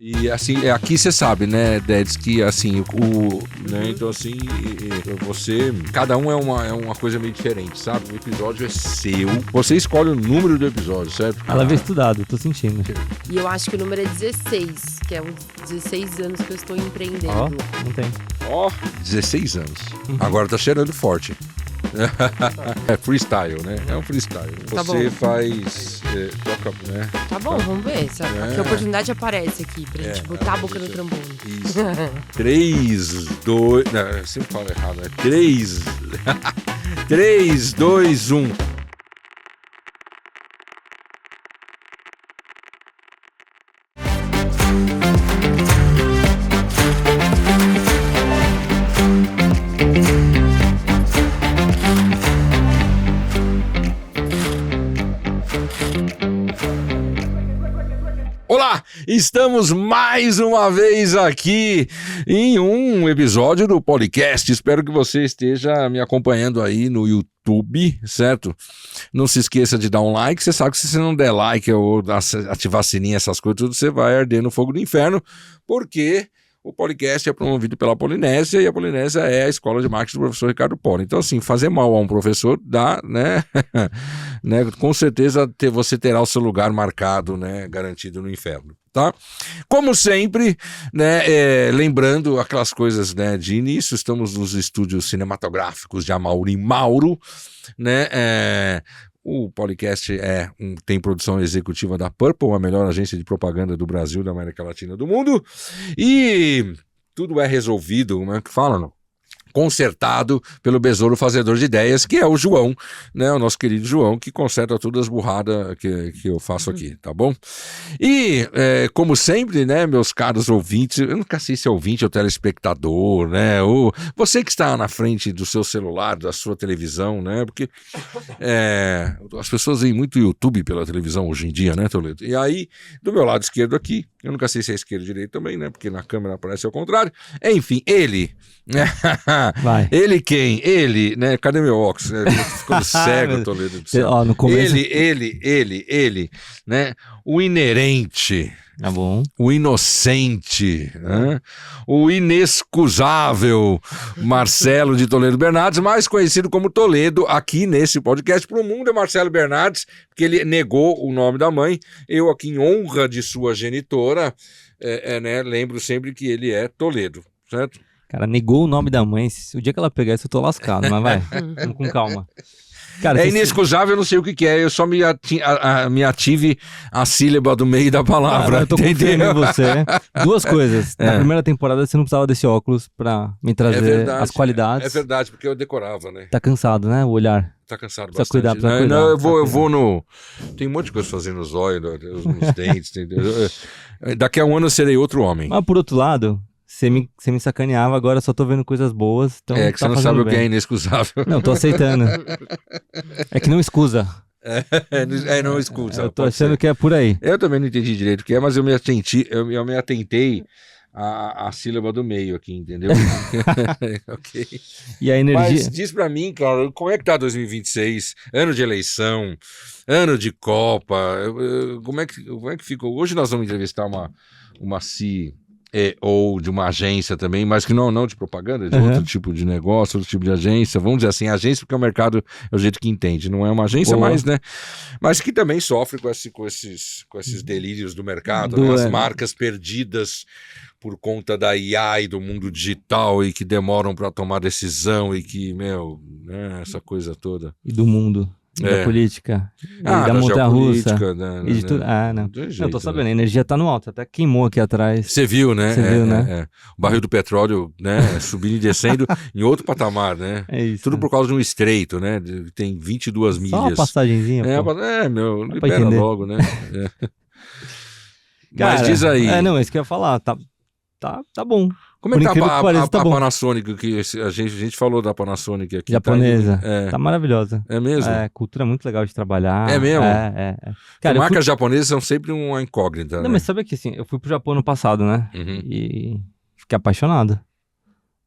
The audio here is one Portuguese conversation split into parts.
E assim, aqui você sabe, né, Dedes, que assim, né, então assim, cada um é uma coisa meio diferente, sabe? O episódio é seu, você escolhe o número do episódio, certo? Ela veio estudado, tô sentindo. E eu acho que o número é 16, que é uns 16 anos que eu estou empreendendo. Ó, não tem. 16 anos. Agora tá cheirando forte. É freestyle, né? É um freestyle. Tá Você bom. faz, toca, né? Tá bom, vamos ver. Que oportunidade aparece aqui pra gente botar a boca no trombone. Isso. 3, 2... Não, eu sempre falo errado, né? 3... 3, 2, 1... Olá, estamos mais uma vez aqui em um episódio do podcast. Espero que você esteja me acompanhando aí no YouTube, certo? Não se esqueça de dar um like. Você sabe que se você não der like ou ativar sininho, essas coisas, tudo, você vai arder no fogo do inferno, porque o podcast é promovido pela Polinésia e a Polinésia é a escola de marketing do professor Ricardo Poli. Então, assim, fazer mal a um professor dá, né? Com certeza você terá o seu lugar marcado, né? Garantido no inferno, tá? Como sempre, né? Lembrando aquelas coisas, né? De início, estamos nos estúdios cinematográficos de Amauri Mauro, né? O podcast tem produção executiva da Purple, a melhor agência de propaganda do Brasil, da América Latina, do mundo. E tudo é resolvido, como é que fala, não? Consertado pelo besouro fazedor de ideias, que é o João, né? O nosso querido João, que conserta todas as burradas que eu faço aqui, tá bom? E, como sempre, né, meus caros ouvintes, eu nunca sei se é ouvinte ou telespectador, né? Ou você que está na frente do seu celular, da sua televisão, né? Porque as pessoas veem muito YouTube pela televisão hoje em dia, né, Toledo? E aí, do meu lado esquerdo aqui, eu nunca sei se é esquerdo ou direito também, né? Porque na câmera aparece ao contrário. Enfim, ele... Vai. Ele quem? Ele, né? Cadê meu óculos? Ficando cego, Toledo do céu. Ó, no começo... Ele, né? O inerente, Tá bom. o inocente, né? O inexcusável Marcelo de Toledo Bernardes, mais conhecido como Toledo aqui nesse podcast. Para o mundo é Marcelo Bernardes, porque ele negou o nome da mãe. Eu aqui em honra de sua genitora, né? Lembro sempre que ele é Toledo, certo? Cara, negou o nome da mãe. O dia que ela pegar isso, eu tô lascado, mas vai. Vamos com calma. Cara, inexcusável, eu não sei o que é. Eu só me ative a sílaba do meio da palavra. Eu tô confiando em você. Duas coisas. Na primeira temporada, você não precisava desse óculos pra me trazer as qualidades. É verdade, porque eu decorava, né? Tá cansado, né? O olhar. Tá cansado Precisa bastante. cuidar. Não, eu vou no... Tem um monte de coisa fazendo nos olhos, nos dentes, entendeu? Daqui a um ano eu serei outro homem. Mas por outro lado... Você me sacaneava, agora eu só tô vendo coisas boas. Então que você não sabe o que é inexcusável. Não, tô aceitando. É que não escusa. Não escusa. Eu tô achando que é por aí. Eu também não entendi direito o que é, mas eu me atentei à sílaba do meio aqui, entendeu? Ok. E a energia... Mas diz pra mim, cara, como é que tá 2026? Ano de eleição, ano de Copa, como é que ficou? Hoje nós vamos entrevistar uma ou de uma agência também, mas que não de propaganda, de outro tipo de negócio, outro tipo de agência, vamos dizer assim, agência porque o mercado é o jeito que entende, não é uma agência mais, né, mas que também sofre com esses delírios do mercado, né? As marcas perdidas por conta da IA e do mundo digital e que demoram para tomar decisão e que, né, essa coisa toda. E do mundo. Da política, da montanha-russa. E de tudo. Não. Eu tô sabendo, a energia tá no alto, até queimou aqui atrás. Você viu, né? Você viu, né? O barril do petróleo, né? Subindo e descendo em outro patamar, né? É isso. Tudo por causa de um estreito, né? Tem 22 milhas. Só uma passagenzinha, pô. Libera logo, né? Cara, mas diz aí. É isso que eu ia falar, tá bom. Como é que tá tá a bom. Panasonic? Que a gente falou da Panasonic aqui. Japonesa. Tá maravilhosa. É mesmo? Cultura muito legal de trabalhar. É mesmo? Cara, marcas japonesas são sempre uma incógnita, Não, né? mas sabe que assim, eu fui pro Japão no passado, né? Uhum. E fiquei apaixonado.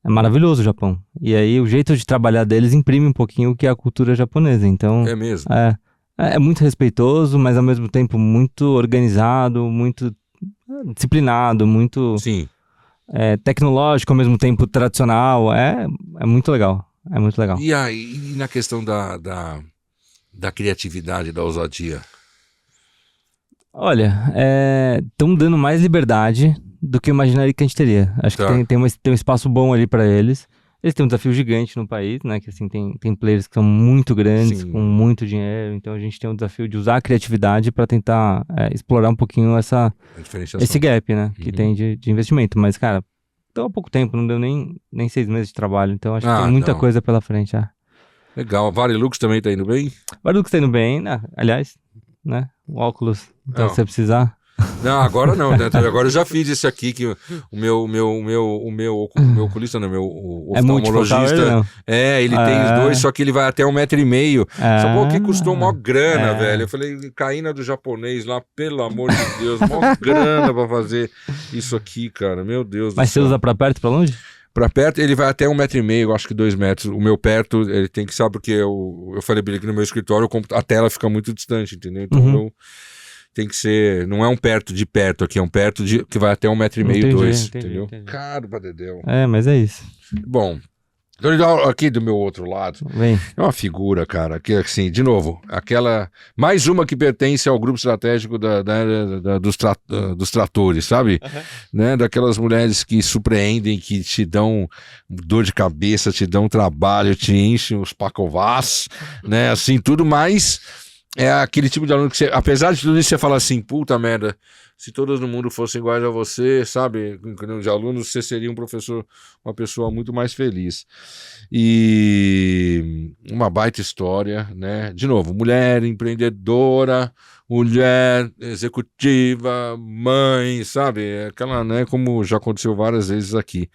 É maravilhoso o Japão. E aí o jeito de trabalhar deles imprime um pouquinho o que é a cultura japonesa. Então, é mesmo? É muito respeitoso, mas ao mesmo tempo muito organizado, muito disciplinado, muito Sim. tecnológico, ao mesmo tempo tradicional. É muito legal. É muito legal. E aí, e na questão da criatividade, da ousadia? Olha, estão dando mais liberdade do que eu imaginaria que a gente teria. Acho Tá. que tem um espaço bom ali pra eles. Eles têm um desafio gigante no país, né? Que assim, tem players que são muito grandes, Sim. com muito dinheiro. Então a gente tem um desafio de usar a criatividade pra tentar explorar um pouquinho A diferenciação. esse gap, né? Que Uhum. tem de investimento. Mas, cara, tão há pouco tempo, não deu nem 6 meses de trabalho. Então acho que tem muita não. coisa pela frente. Legal. A Varilux também tá indo bem? Barulho que tá indo bem, né? Aliás, né? O óculos, então Não. se você precisar. Não, agora não, né? Agora eu já fiz esse aqui, que o meu oculista, não, o É multifocal, oftalmologista, não? ele tem os dois, só que ele vai até 1,5 metro. Só pô, que custou mó grana, velho. Eu falei, caína do japonês lá, pelo amor de Deus, mó grana pra fazer isso aqui, cara, meu Deus Mas do você céu. usa pra perto e pra longe? Pra perto, ele vai até 1,5 metro, eu acho que 2 metros. O meu perto, ele tem que, sabe, porque eu falei pra ele que no meu escritório a tela fica muito distante, entendeu? Então Uhum. tem que ser, não é um perto de perto aqui, é um perto de que vai até 1,5 metro, Entendi, 2, entendi, entendeu? entendi. Caro pra dedéu. Mas é isso. Bom, então aqui do meu outro lado, Vem. é uma figura, cara, que assim, de novo, mais uma que pertence ao grupo estratégico dos tratores, sabe? Né? Daquelas mulheres que surpreendem, que te dão dor de cabeça, te dão trabalho, te enchem os pacovás, né? Assim, tudo mais. É aquele tipo de aluno que você, apesar de tudo isso, você fala assim, puta merda, se todos no mundo fossem iguais a você, sabe, de alunos, você seria um professor, uma pessoa muito mais feliz. E uma baita história, né? De novo, mulher empreendedora, mulher executiva, mãe, sabe? Aquela, né, como já aconteceu várias vezes aqui.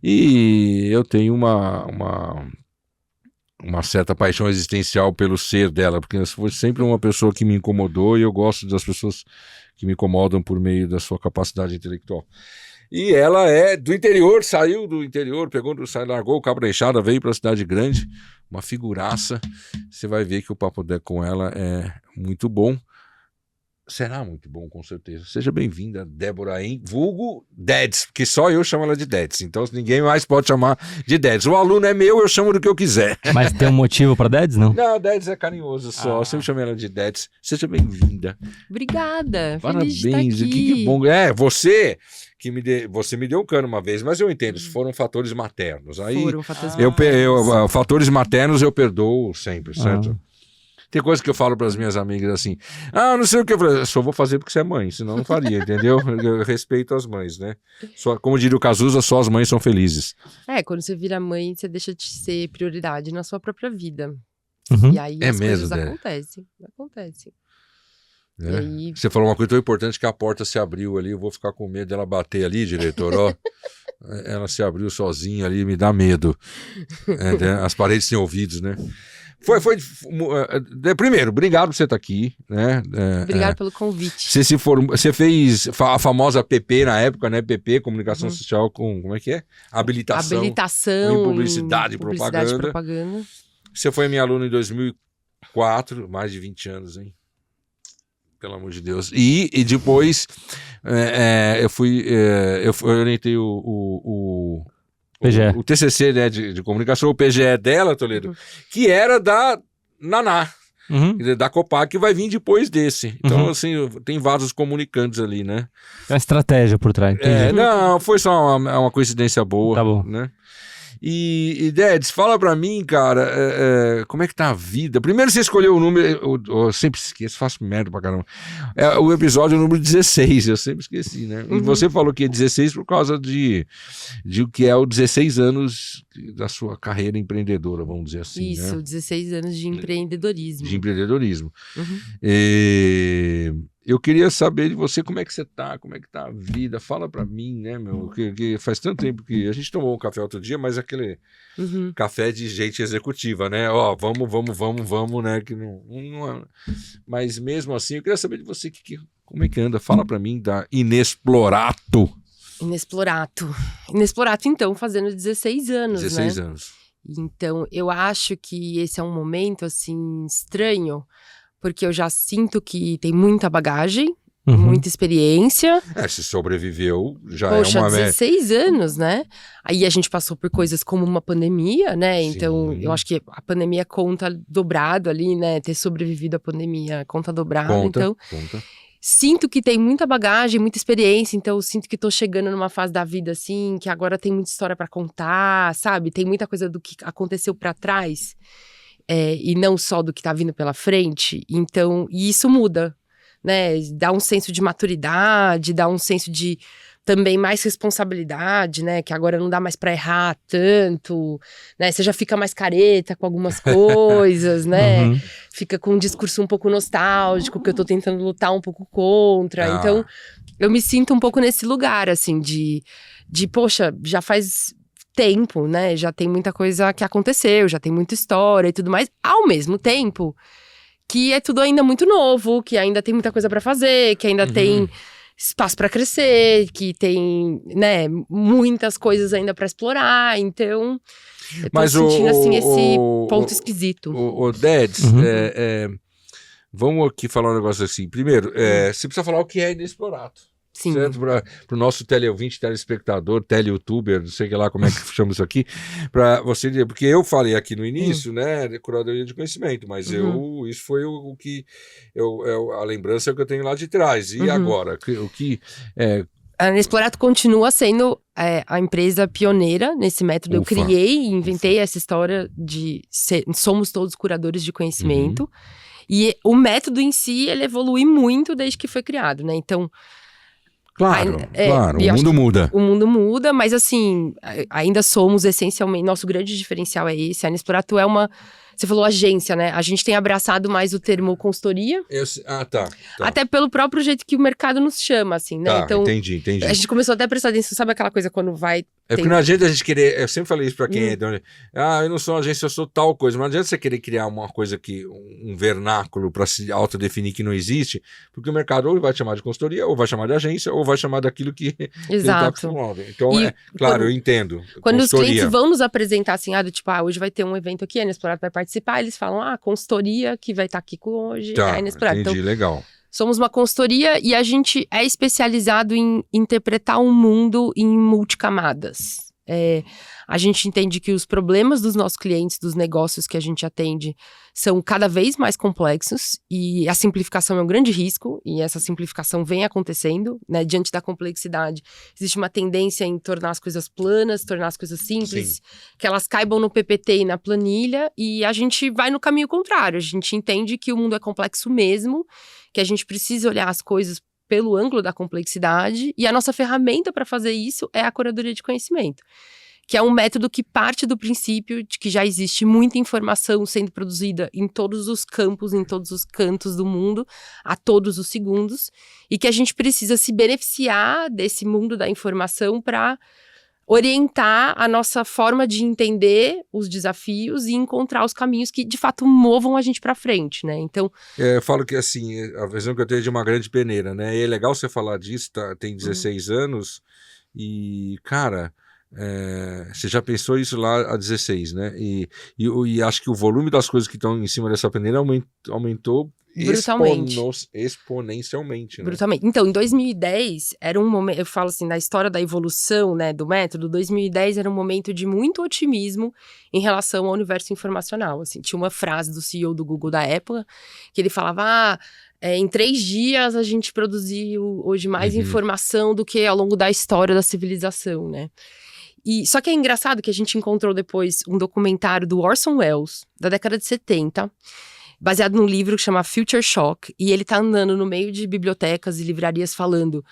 E eu tenho uma certa paixão existencial pelo ser dela, porque foi sempre uma pessoa que me incomodou e eu gosto das pessoas que me incomodam por meio da sua capacidade intelectual. E ela é do interior, saiu do interior, largou o cabo da enxada, veio para a cidade grande, uma figuraça. Você vai ver que o papo com ela é muito bom. Será muito bom, com certeza. Seja bem-vinda, Débora, vulgo Dedes, porque só eu chamo ela de Dedes, então ninguém mais pode chamar de Dedes. O aluno é meu, eu chamo do que eu quiser. Mas tem um motivo pra Dedes, não? Não, Dedes é carinhoso só, eu sempre chamei ela de Dedes. Seja bem-vinda. Obrigada. Parabéns, Feliz de estar aqui. que bom. Você me deu um cano uma vez, mas eu entendo, foram fatores maternos. Aí, Foram fatores fatores maternos eu perdoo sempre, certo? Tem coisa que eu falo para as minhas amigas assim, não sei o que, eu só vou fazer porque você é mãe, senão eu não faria, entendeu? Eu respeito as mães, né? Como diria o Cazuza, só as mães são felizes. Quando você vira mãe, você deixa de ser prioridade na sua própria vida. Uhum. E aí as coisas acontecem. E aí... Você falou uma coisa tão importante que a porta se abriu ali, eu vou ficar com medo dela bater ali, diretor, ó. Ela se abriu sozinha ali, me dá medo. As paredes têm ouvidos, né? Primeiro, obrigado por você estar aqui, né? Obrigado pelo convite. Você fez a famosa PP na época, né? PP, Comunicação Social com, como é que é? Habilitação em publicidade e propaganda. Você foi minha aluna em 2004, mais de 20 anos, hein? Pelo amor de Deus. E depois eu orientei o PGE. O TCC, né, de comunicação, o PGE dela, Toledo, que era da Naná, da Copac, que vai vir depois desse. Então, assim, tem vários comunicantes ali, né? É uma estratégia por trás. Não, foi só uma coincidência boa. Tá bom. Né? E Dedes, fala pra mim, cara, como é que tá a vida? Primeiro você escolheu o número, eu sempre esqueço, faço merda pra caramba. O episódio número 16, eu sempre esqueci, né? E você falou que é 16 por causa de o que é o 16 anos da sua carreira empreendedora, vamos dizer assim. Isso, né? 16 anos de empreendedorismo. De empreendedorismo. Eu queria saber de você como é que você tá, como é que tá a vida. Fala pra mim, né, meu? Que faz tanto tempo que a gente tomou um café outro dia, mas aquele café de gente executiva, né? Ó, vamos, né? Que não. Mas mesmo assim, eu queria saber de você como é que anda. Fala pra mim da Inexplorato. Inexplorato, então, fazendo 16 anos, 16 né? anos. Então, eu acho que esse é um momento, assim, estranho, porque eu já sinto que tem muita bagagem, muita experiência. Se sobreviveu, já Poxa, é uma... 16 anos, né? Aí a gente passou por coisas como uma pandemia, né? Então, Sim. eu acho que a pandemia conta dobrado ali, né? Ter sobrevivido à pandemia conta dobrado. Então, Conta. sinto que tem muita bagagem, muita experiência. Então, eu sinto que tô chegando numa fase da vida, assim, que agora tem muita história pra contar, sabe? Tem muita coisa do que aconteceu pra trás. E não só do que tá vindo pela frente. Então, e isso muda, né? Dá um senso de maturidade, dá um senso de também mais responsabilidade, né? Que agora não dá mais pra errar tanto, né? Você já fica mais careta com algumas coisas, né? Uhum. Fica com um discurso um pouco nostálgico, que eu tô tentando lutar um pouco contra. Então, eu me sinto um pouco nesse lugar, assim, de poxa, já faz tempo, né? Já tem muita coisa que aconteceu, já tem muita história e tudo mais. Ao mesmo tempo que é tudo ainda muito novo, que ainda tem muita coisa pra fazer, que ainda tem espaço pra crescer, que tem, né, muitas coisas ainda pra explorar. Então, eu tô sentindo, assim, esse ponto esquisito. O Deds, vamos aqui falar um negócio assim. Primeiro, você precisa falar o que é inexplorado. Sim. Certo? Para o nosso teleouvinte, telespectador, teleyoutuber, não sei lá como é que chama isso aqui, para você dizer, porque eu falei aqui no início, né, de curadoria de conhecimento, mas isso foi o que a lembrança que eu tenho lá de trás. E agora, o que A Inexplorado continua sendo a empresa pioneira nesse método. Ufa. Eu criei e inventei essa história de somos todos curadores de conhecimento. E o método em si, ele evolui muito desde que foi criado, né? Então, claro, e o mundo muda. O mundo muda, mas assim, ainda somos essencialmente, nosso grande diferencial é esse. A Inexplorado é uma, você falou agência, né? A gente tem abraçado mais o termo consultoria. Tá. Até pelo próprio jeito que o mercado nos chama, assim, né? Tá, Então, entendi. a gente começou até a prestar atenção, sabe aquela coisa quando vai... Porque não adianta a gente querer, eu sempre falei isso pra quem é de onde, eu não sou uma agência, eu sou tal coisa, mas não adianta você querer criar uma coisa que, um vernáculo pra se autodefinir que não existe, porque o mercado ou vai chamar de consultoria, ou vai chamar de agência, ou vai chamar daquilo que ele tá Exato. acostumado. Então, quando, eu entendo. Quando os consultoria. clientes vão nos apresentar assim, tipo, hoje vai ter um evento aqui, a Inexplorado vai participar, eles falam, consultoria que vai estar aqui hoje, é a Inexplorado. Entendi, Então, legal. somos uma consultoria e a gente é especializado em interpretar um mundo em multicamadas. A gente entende que os problemas dos nossos clientes, dos negócios que a gente atende, são cada vez mais complexos e a simplificação é um grande risco e essa simplificação vem acontecendo, né? Diante da complexidade, existe uma tendência em tornar as coisas planas, tornar as coisas simples, que elas caibam no PPT e na planilha, e a gente vai no caminho contrário. A gente entende que o mundo é complexo mesmo, que a gente precisa olhar as coisas pelo ângulo da complexidade, e a nossa ferramenta para fazer isso é a curadoria de conhecimento, que é um método que parte do princípio de que já existe muita informação sendo produzida em todos os campos, em todos os cantos do mundo, a todos os segundos, e que a gente precisa se beneficiar desse mundo da informação para orientar a nossa forma de entender os desafios e encontrar os caminhos que, de fato, movam a gente para frente, né? Então... eu falo que, assim, a visão que eu tenho é de uma grande peneira, né? E é legal você falar disso, tem 16 anos e, cara... você já pensou isso lá há 16, né? E acho que o volume das coisas que estão em cima dessa peneira aumentou brutalmente. Exponencialmente, né? Brutalmente. Então, em 2010, era um momento, eu falo assim, na história da evolução, né, do método, 2010 era um momento de muito otimismo em relação ao universo informacional, assim. Tinha uma frase do CEO do Google da época, que ele falava, em 3 dias a gente produziu hoje mais informação do que ao longo da história da civilização, né? Só que é engraçado que a gente encontrou depois um documentário do Orson Welles, da década de 70, baseado num livro que chama Future Shock, e ele tá andando no meio de bibliotecas e livrarias falando,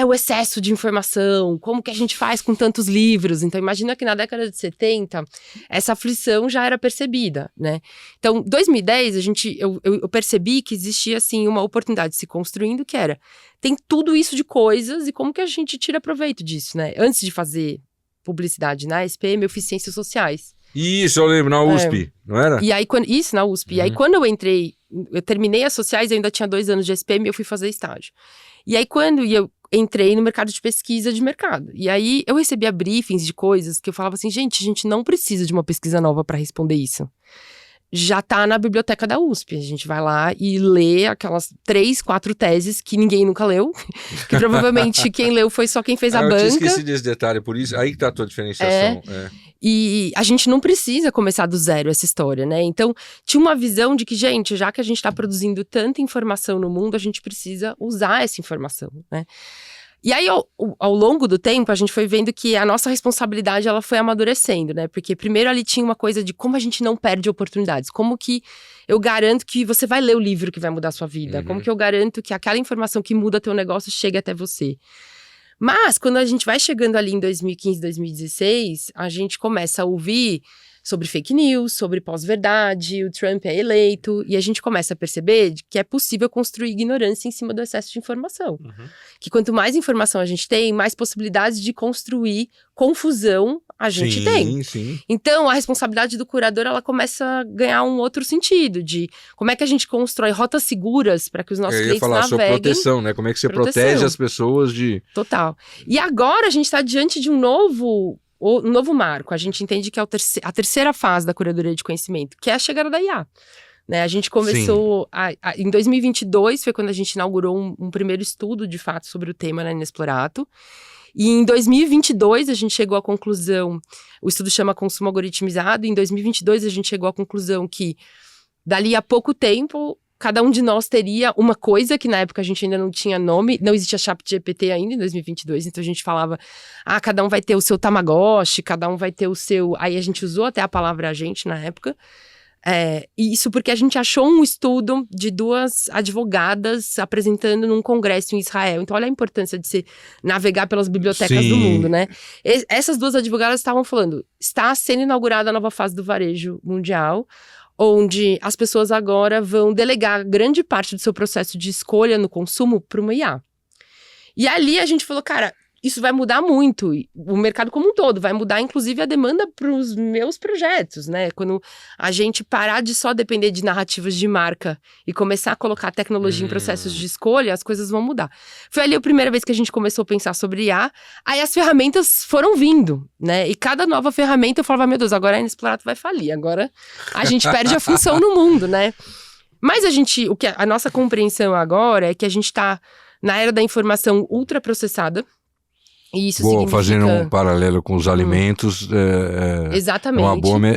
o excesso de informação, como que a gente faz com tantos livros? Então imagina que na década de 70, essa aflição já era percebida, né? Então, 2010, eu percebi que existia, assim, uma oportunidade se construindo, que era, tem tudo isso de coisas, e como que a gente tira proveito disso, né? Antes de fazer publicidade na SPM, eu fiz ciências sociais. Isso, eu lembro, na USP, não era? E aí, isso, na USP. E aí, quando eu terminei as sociais, eu ainda tinha 2 anos de SPM, eu fui fazer estágio. E aí, quando eu entrei no mercado de pesquisa de mercado. E aí, eu recebia briefings de coisas que eu falava assim, gente, a gente não precisa de uma pesquisa nova para responder isso. já tá na biblioteca da USP. A gente vai lá e lê aquelas 3, 4 teses que ninguém nunca leu. Que provavelmente quem leu foi só quem fez a banca. Eu esqueci desse detalhe, por isso, aí que tá a tua diferenciação. E a gente não precisa começar do zero essa história, né? Então, tinha uma visão de que, gente, já que a gente tá produzindo tanta informação no mundo, a gente precisa usar essa informação, né? E aí, ao longo do tempo, a gente foi vendo que a nossa responsabilidade, ela foi amadurecendo, né? Porque primeiro ali tinha uma coisa de como a gente não perde oportunidades. Como que eu garanto que você vai ler o livro que vai mudar a sua vida? Como que eu garanto que aquela informação que muda teu negócio chegue até você? Mas, quando a gente vai chegando ali em 2015, 2016, a gente começa a ouvir sobre fake news, sobre pós-verdade, o Trump é eleito, e a gente começa a perceber que é possível construir ignorância em cima do excesso de informação. Que quanto mais informação a gente tem, mais possibilidades de construir confusão a gente tem. Sim. Então, a responsabilidade do curador, ela começa a ganhar um outro sentido, de como é que a gente constrói rotas seguras para que os nossos clientes naveguem. Eu ia falar sobre proteção, né? Como é que você protege as pessoas de... Total. E agora a gente está diante de um novo marco. A gente entende que é a terceira fase da curadoria de conhecimento, que é a chegada da IA. Né? A gente começou... em 2022 foi quando a gente inaugurou um primeiro estudo, de fato, sobre o tema na Inexplorato. E em 2022 a gente chegou à conclusão... O estudo chama Consumo Algoritmizado. Em 2022 a gente chegou à conclusão que, dali a pouco tempo, cada um de nós teria uma coisa que na época a gente ainda não tinha nome, não existia ChatGPT ainda em 2022, então a gente falava, cada um vai ter o seu Tamagotchi, cada um vai ter o seu... Aí a gente usou até a palavra agente na época. Isso porque a gente achou um estudo de 2 advogadas apresentando num congresso em Israel. Então olha a importância de se navegar pelas bibliotecas do mundo, né? Essas 2 advogadas estavam falando, está sendo inaugurada a nova fase do varejo mundial, onde as pessoas agora vão delegar grande parte do seu processo de escolha no consumo para uma IA. E ali a gente falou, cara, isso vai mudar muito, o mercado como um todo, vai mudar inclusive a demanda para os meus projetos, né? Quando a gente parar de só depender de narrativas de marca e começar a colocar tecnologia em processos de escolha, as coisas vão mudar. Foi ali a primeira vez que a gente começou a pensar sobre IA, aí as ferramentas foram vindo, né? E cada nova ferramenta eu falava, meu Deus, agora a Inexplorato vai falir, agora a gente perde a função no mundo, né? Mas a nossa compreensão agora é que a gente está na era da informação ultraprocessada. E isso significa... Fazendo um paralelo com os alimentos, Exatamente.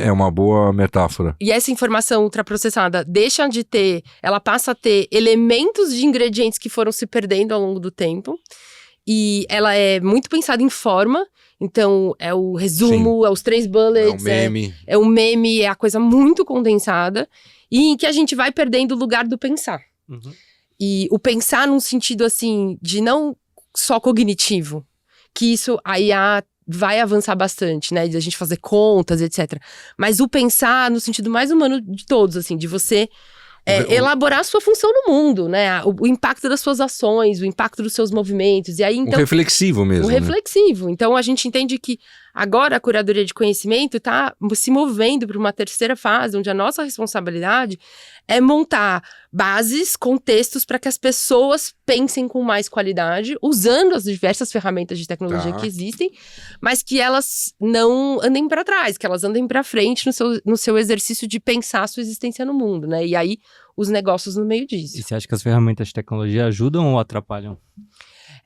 É uma boa metáfora. E essa informação ultraprocessada deixa de ter, ela passa a ter elementos de ingredientes que foram se perdendo ao longo do tempo. E ela é muito pensada em forma, então é o resumo, é os 3 bullets, é o meme, é a coisa muito condensada, e em que a gente vai perdendo o lugar do pensar. E o pensar num sentido assim, de não só cognitivo, que isso a IA vai avançar bastante, né? De a gente fazer contas, etc. Mas o pensar no sentido mais humano de todos, assim, de você elaborar a sua função no mundo, né? O impacto das suas ações, o impacto dos seus movimentos. E aí, então, reflexivo mesmo. Reflexivo. Então, a gente entende que agora a curadoria de conhecimento está se movendo para uma terceira fase, onde a nossa responsabilidade é montar bases, contextos para que as pessoas pensem com mais qualidade, usando as diversas ferramentas de tecnologia que existem, mas que elas não andem para trás, que elas andem para frente no seu exercício de pensar a sua existência no mundo, né? E aí, os negócios no meio disso. E você acha que as ferramentas de tecnologia ajudam ou atrapalham?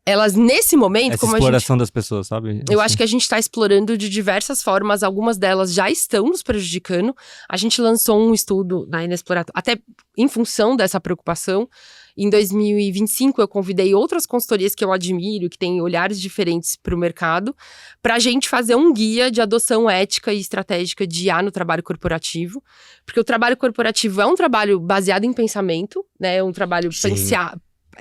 Elas, nesse momento, essa exploração das pessoas, sabe? Eu acho que a gente está explorando de diversas formas, algumas delas já estão nos prejudicando. A gente lançou um estudo na Inexplorato, até em função dessa preocupação. Em 2025, eu convidei outras consultorias que eu admiro, que têm olhares diferentes para o mercado, para a gente fazer um guia de adoção ética e estratégica de IA no trabalho corporativo. Porque o trabalho corporativo é um trabalho baseado em pensamento, né? É um trabalho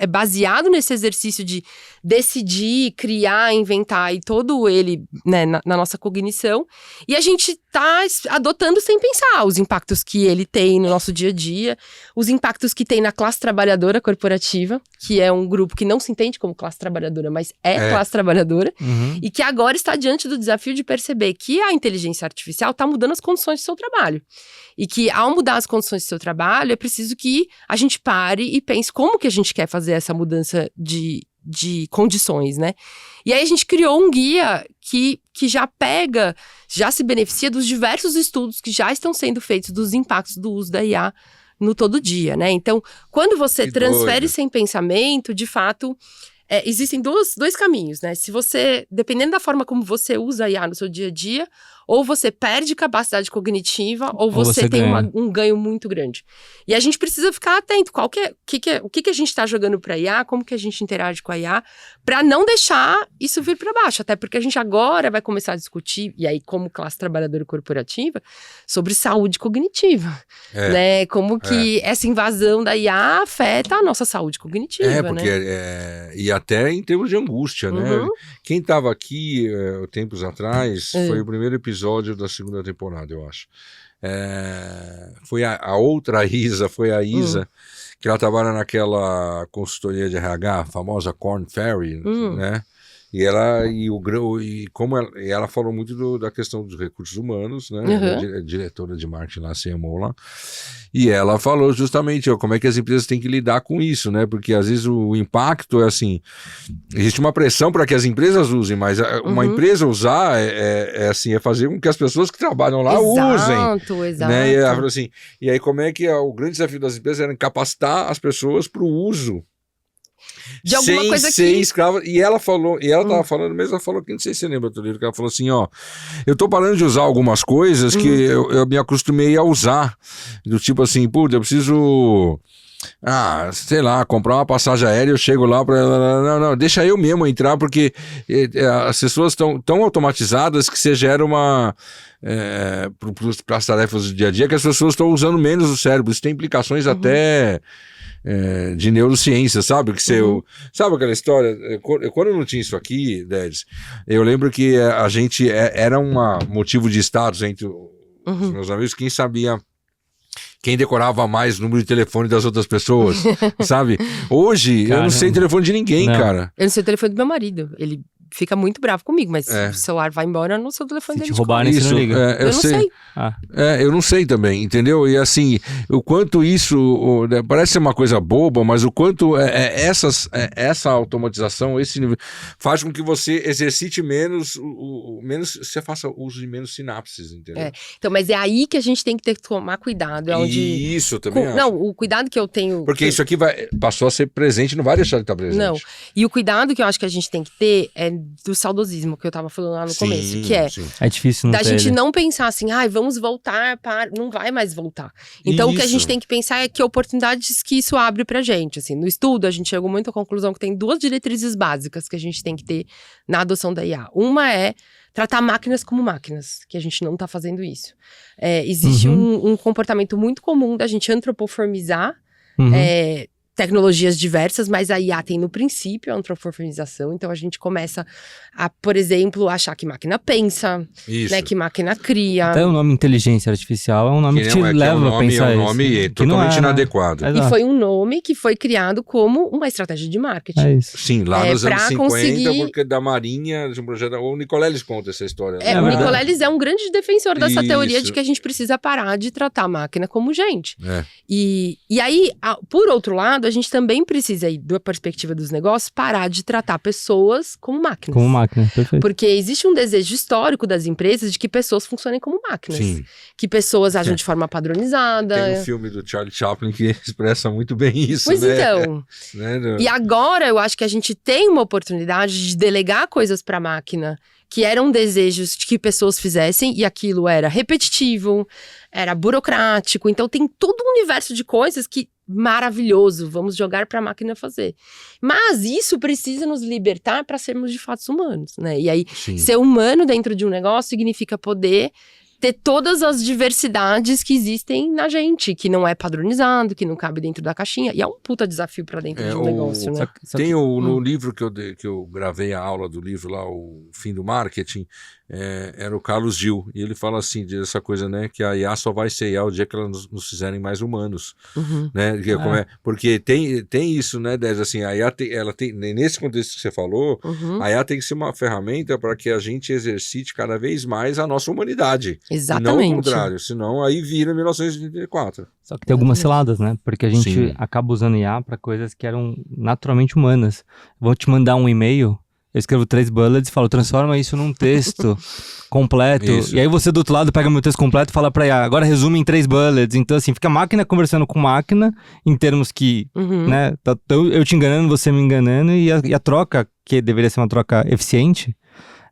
baseado nesse exercício de decidir, criar, inventar e todo ele, né, na nossa cognição. E a gente tá adotando sem pensar os impactos que ele tem no nosso dia a dia, os impactos que tem na classe trabalhadora corporativa, que é um grupo que não se entende como classe trabalhadora, mas é classe trabalhadora, e que agora está diante do desafio de perceber que a inteligência artificial está mudando as condições do seu trabalho. E que ao mudar as condições do seu trabalho, é preciso que a gente pare e pense como que a gente quer fazer essa mudança de de condições, né? E aí a gente criou um guia que já se beneficia dos diversos estudos que já estão sendo feitos dos impactos do uso da IA no todo dia, né? Então, quando você Que transfere doido. sem pensamento, de fato, existem dois caminhos, né? Se você, dependendo da forma como você usa a IA no seu dia a dia, ou você perde capacidade cognitiva, ou você tem ganha. um ganho muito grande. E a gente precisa ficar atento. O que a gente está jogando para a IA, como que a gente interage com a IA, para não deixar isso vir para baixo. Até porque a gente agora vai começar a discutir, e aí como classe trabalhadora corporativa, sobre saúde cognitiva. Né? Como que essa invasão da IA afeta a nossa saúde cognitiva, porque né? e até em termos de angústia, né? Uhum. Quem estava aqui tempos atrás foi o primeiro episódio da segunda temporada, eu acho. Foi a outra Isa, foi a Isa, que ela trabalha naquela consultoria de RH, a famosa Korn Ferry, né? E ela falou muito da questão dos recursos humanos, né? Ela é diretora de marketing lá, CMO lá. E ela falou justamente como é que as empresas têm que lidar com isso, né? Porque às vezes o impacto é assim, existe uma pressão para que as empresas usem, mas uma empresa usar é fazer com que as pessoas que trabalham lá usem. Exato. Né? E ela falou assim, e aí como é que o grande desafio das empresas era capacitar as pessoas para o uso de alguma sem coisa ser que... escrava. E ela falou, e ela tava falando mesmo, ela falou que não sei se você lembra do livro, que ela falou assim, eu tô parando de usar algumas coisas que eu me acostumei a usar, do tipo assim, putz, eu preciso, sei lá, comprar uma passagem aérea, eu chego lá para não, deixa eu mesmo entrar, porque as pessoas estão tão automatizadas que você gera uma para as tarefas do dia a dia, que as pessoas estão usando menos o cérebro. Isso tem implicações até de neurociência, sabe? Que sabe aquela história? Quando eu não tinha isso aqui, Dedes, eu lembro que a gente era um motivo de status entre os meus amigos, quem decorava mais o número de telefone das outras pessoas, sabe? Hoje, eu não sei o telefone de ninguém, cara. Eu não sei o telefone do meu marido. Ele fica muito bravo comigo, mas o celular vai embora, eu não sei o telefone Se dele. te roubarem, você não liga. Eu não sei. Eu não sei também, entendeu? E assim, o quanto isso parece ser uma coisa boba, mas o quanto essa automatização, esse nível, faz com que você exercite menos, você faça uso de menos sinapses, entendeu? Então, mas é aí que a gente tem que tomar cuidado. Isso, eu também acho. Não, o cuidado que eu tenho... Porque isso aqui passou a ser presente, não vai deixar de estar presente. Não, e o cuidado que eu acho que a gente tem que ter é do saudosismo, que eu tava falando lá no começo, que é difícil não da ter gente ele. não pensar assim, vamos voltar para... Não vai mais voltar. Então, o que a gente tem que pensar é que oportunidades que isso abre pra gente, assim. No estudo, a gente chegou muito à conclusão que tem 2 diretrizes básicas que a gente tem que ter na adoção da IA. Uma é tratar máquinas como máquinas, que a gente não tá fazendo isso. Existe um comportamento muito comum da gente antropoformizar tecnologias diversas, mas a IA tem no princípio a antropoformização, então a gente começa a, por exemplo, achar que máquina pensa, né, que máquina cria. Até o nome inteligência artificial é um nome que te leva a pensar isso. É um nome totalmente inadequado. E foi um nome que foi criado como uma estratégia de marketing. É isso. Sim, lá nos anos 50, porque da Marinha, de um projeto, o Nicoleles conta essa história. O Nicoleles é um grande defensor dessa teoria de que a gente precisa parar de tratar a máquina como gente. E aí, por outro lado, a gente também precisa, aí, da perspectiva dos negócios, parar de tratar pessoas como máquinas. Como máquina, perfeito. Porque existe um desejo histórico das empresas de que pessoas funcionem como máquinas. Sim. Que pessoas agem de forma padronizada. Tem um filme do Charlie Chaplin que expressa muito bem isso, pois né? Então. E agora eu acho que a gente tem uma oportunidade de delegar coisas para a máquina que eram desejos de que pessoas fizessem, e aquilo era repetitivo, era burocrático. Então tem todo um universo de coisas que maravilhoso, vamos jogar para a máquina fazer. Mas isso precisa nos libertar para sermos de fato humanos, né? E aí, ser humano dentro de um negócio significa poder ter todas as diversidades que existem na gente, que não é padronizado, que não cabe dentro da caixinha. E é um puta desafio para dentro de um negócio, né? Tem no livro que eu gravei a aula do livro lá, O Fim do Marketing, era o Carlos Gil, e ele fala assim, dessa coisa, né, que a IA só vai ser IA o dia que elas nos fizerem mais humanos, né, porque tem isso, né, Dez, assim, a IA ela tem, nesse contexto que você falou, a IA tem que ser uma ferramenta para que a gente exercite cada vez mais a nossa humanidade, Exatamente. e não o contrário, senão aí vira 1984. Só que tem algumas ciladas, né? Porque a gente acaba usando IA para coisas que eram naturalmente humanas. Vou te mandar um e-mail, eu escrevo 3 bullets e falo, transforma isso num texto completo. Isso. E aí você do outro lado pega meu texto completo e fala pra IA, agora resume em 3 bullets. Então assim, fica a máquina conversando com máquina, em termos que, né, eu te enganando, você me enganando, e a troca, que deveria ser uma troca eficiente,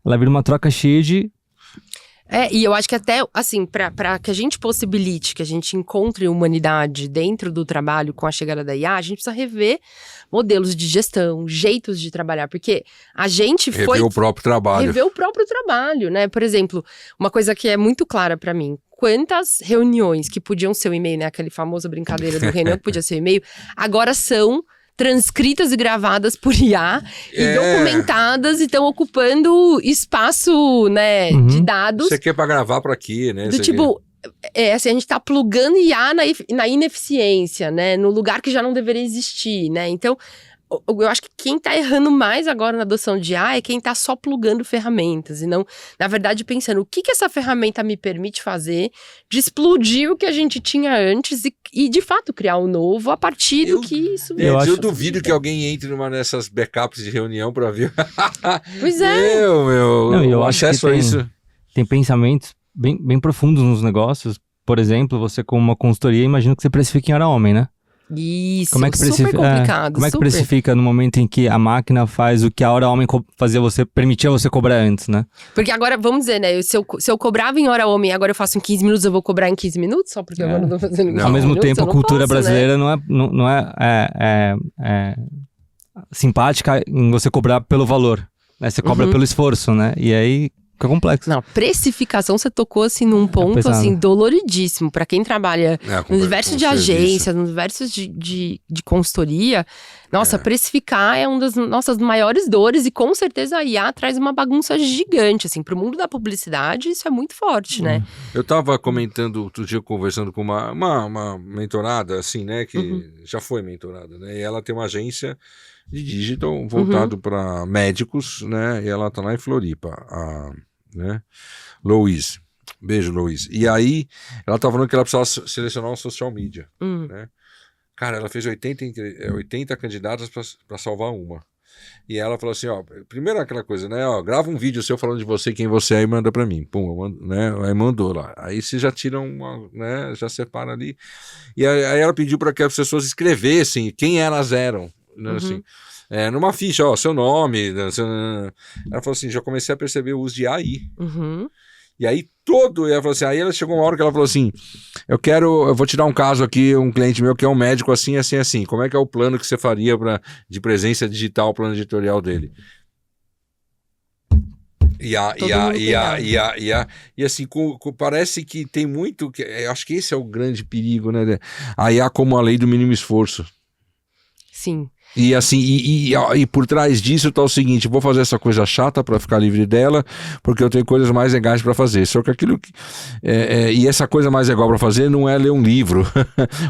ela vira uma troca cheia de... E eu acho que até, assim, para que a gente possibilite, que a gente encontre humanidade dentro do trabalho com a chegada da IA, a gente precisa rever modelos de gestão, jeitos de trabalhar, porque a gente rever o próprio trabalho. Rever o próprio trabalho, né? Por exemplo, uma coisa que é muito clara para mim, quantas reuniões que podiam ser o e-mail, né? Aquela famosa brincadeira do reunião que podia ser o e-mail, agora são transcritas e gravadas por IA e documentadas e estão ocupando espaço, né, de dados. Você quer para gravar para aqui, né? Do tipo, assim, a gente tá plugando IA na ineficiência, né, no lugar que já não deveria existir, né, então eu acho que quem tá errando mais agora na adoção de IA é quem tá só plugando ferramentas e não, na verdade, pensando o que essa ferramenta me permite fazer de explodir o que a gente tinha antes e de fato, criar um novo a partir do que isso... Eu duvido que alguém entre numa dessas backups de reunião para ver. Pois é. Eu acho que tem pensamentos bem profundos nos negócios. Por exemplo, você com uma consultoria, imagino que você precifica em hora homem, né? Isso, como é que super complicado. Como é que precifica no momento em que a máquina faz o que a hora homem fazia permitia você cobrar antes, né? Porque agora, vamos dizer, né, se eu cobrava em hora homem e agora eu faço em 15 minutos, eu vou cobrar em 15 minutos? Só porque agora eu tô fazendo em 15 minutos? Ao mesmo tempo, a cultura brasileira, né? não é simpática em você cobrar pelo valor, né? Você cobra pelo esforço, né? E aí... fica complexo. Não, precificação, você tocou assim num ponto assim doloridíssimo para quem trabalha no universo de agências, no universo de consultoria. Nossa, precificar é uma das nossas maiores dores e com certeza a IA traz uma bagunça gigante, assim, pro mundo da publicidade isso é muito forte, né? Eu tava comentando outro dia, conversando com uma mentorada, assim, né, que já foi mentorada, né, e ela tem uma agência de digital voltado para médicos, né, e ela tá lá em Floripa, né, Louise, beijo Louise, e aí ela tá falando que ela precisava selecionar um social media, né, cara, ela fez 80 candidatas para salvar uma, e ela falou assim, ó, primeiro aquela coisa, né, ó, grava um vídeo seu falando de você, quem você é e manda para mim, pum, né, aí mandou lá, aí você já tira uma, né, já separa ali, e aí ela pediu para que as pessoas escrevessem quem elas eram, né, assim, numa ficha, ó, seu nome, ela falou assim, já comecei a perceber o uso de AI, e aí ela falou assim, aí ela chegou uma hora que ela falou assim, eu vou te dar um caso aqui, um cliente meu que é um médico assim, como é que é o plano que você faria de presença digital, o plano editorial dele? E assim, parece que tem muito, acho que esse é o grande perigo, né, a IA como a lei do mínimo esforço. Sim. E assim, e por trás disso tá o seguinte, vou fazer essa coisa chata para ficar livre dela, porque eu tenho coisas mais legais para fazer. Só que aquilo e essa coisa mais legal para fazer não é ler um livro,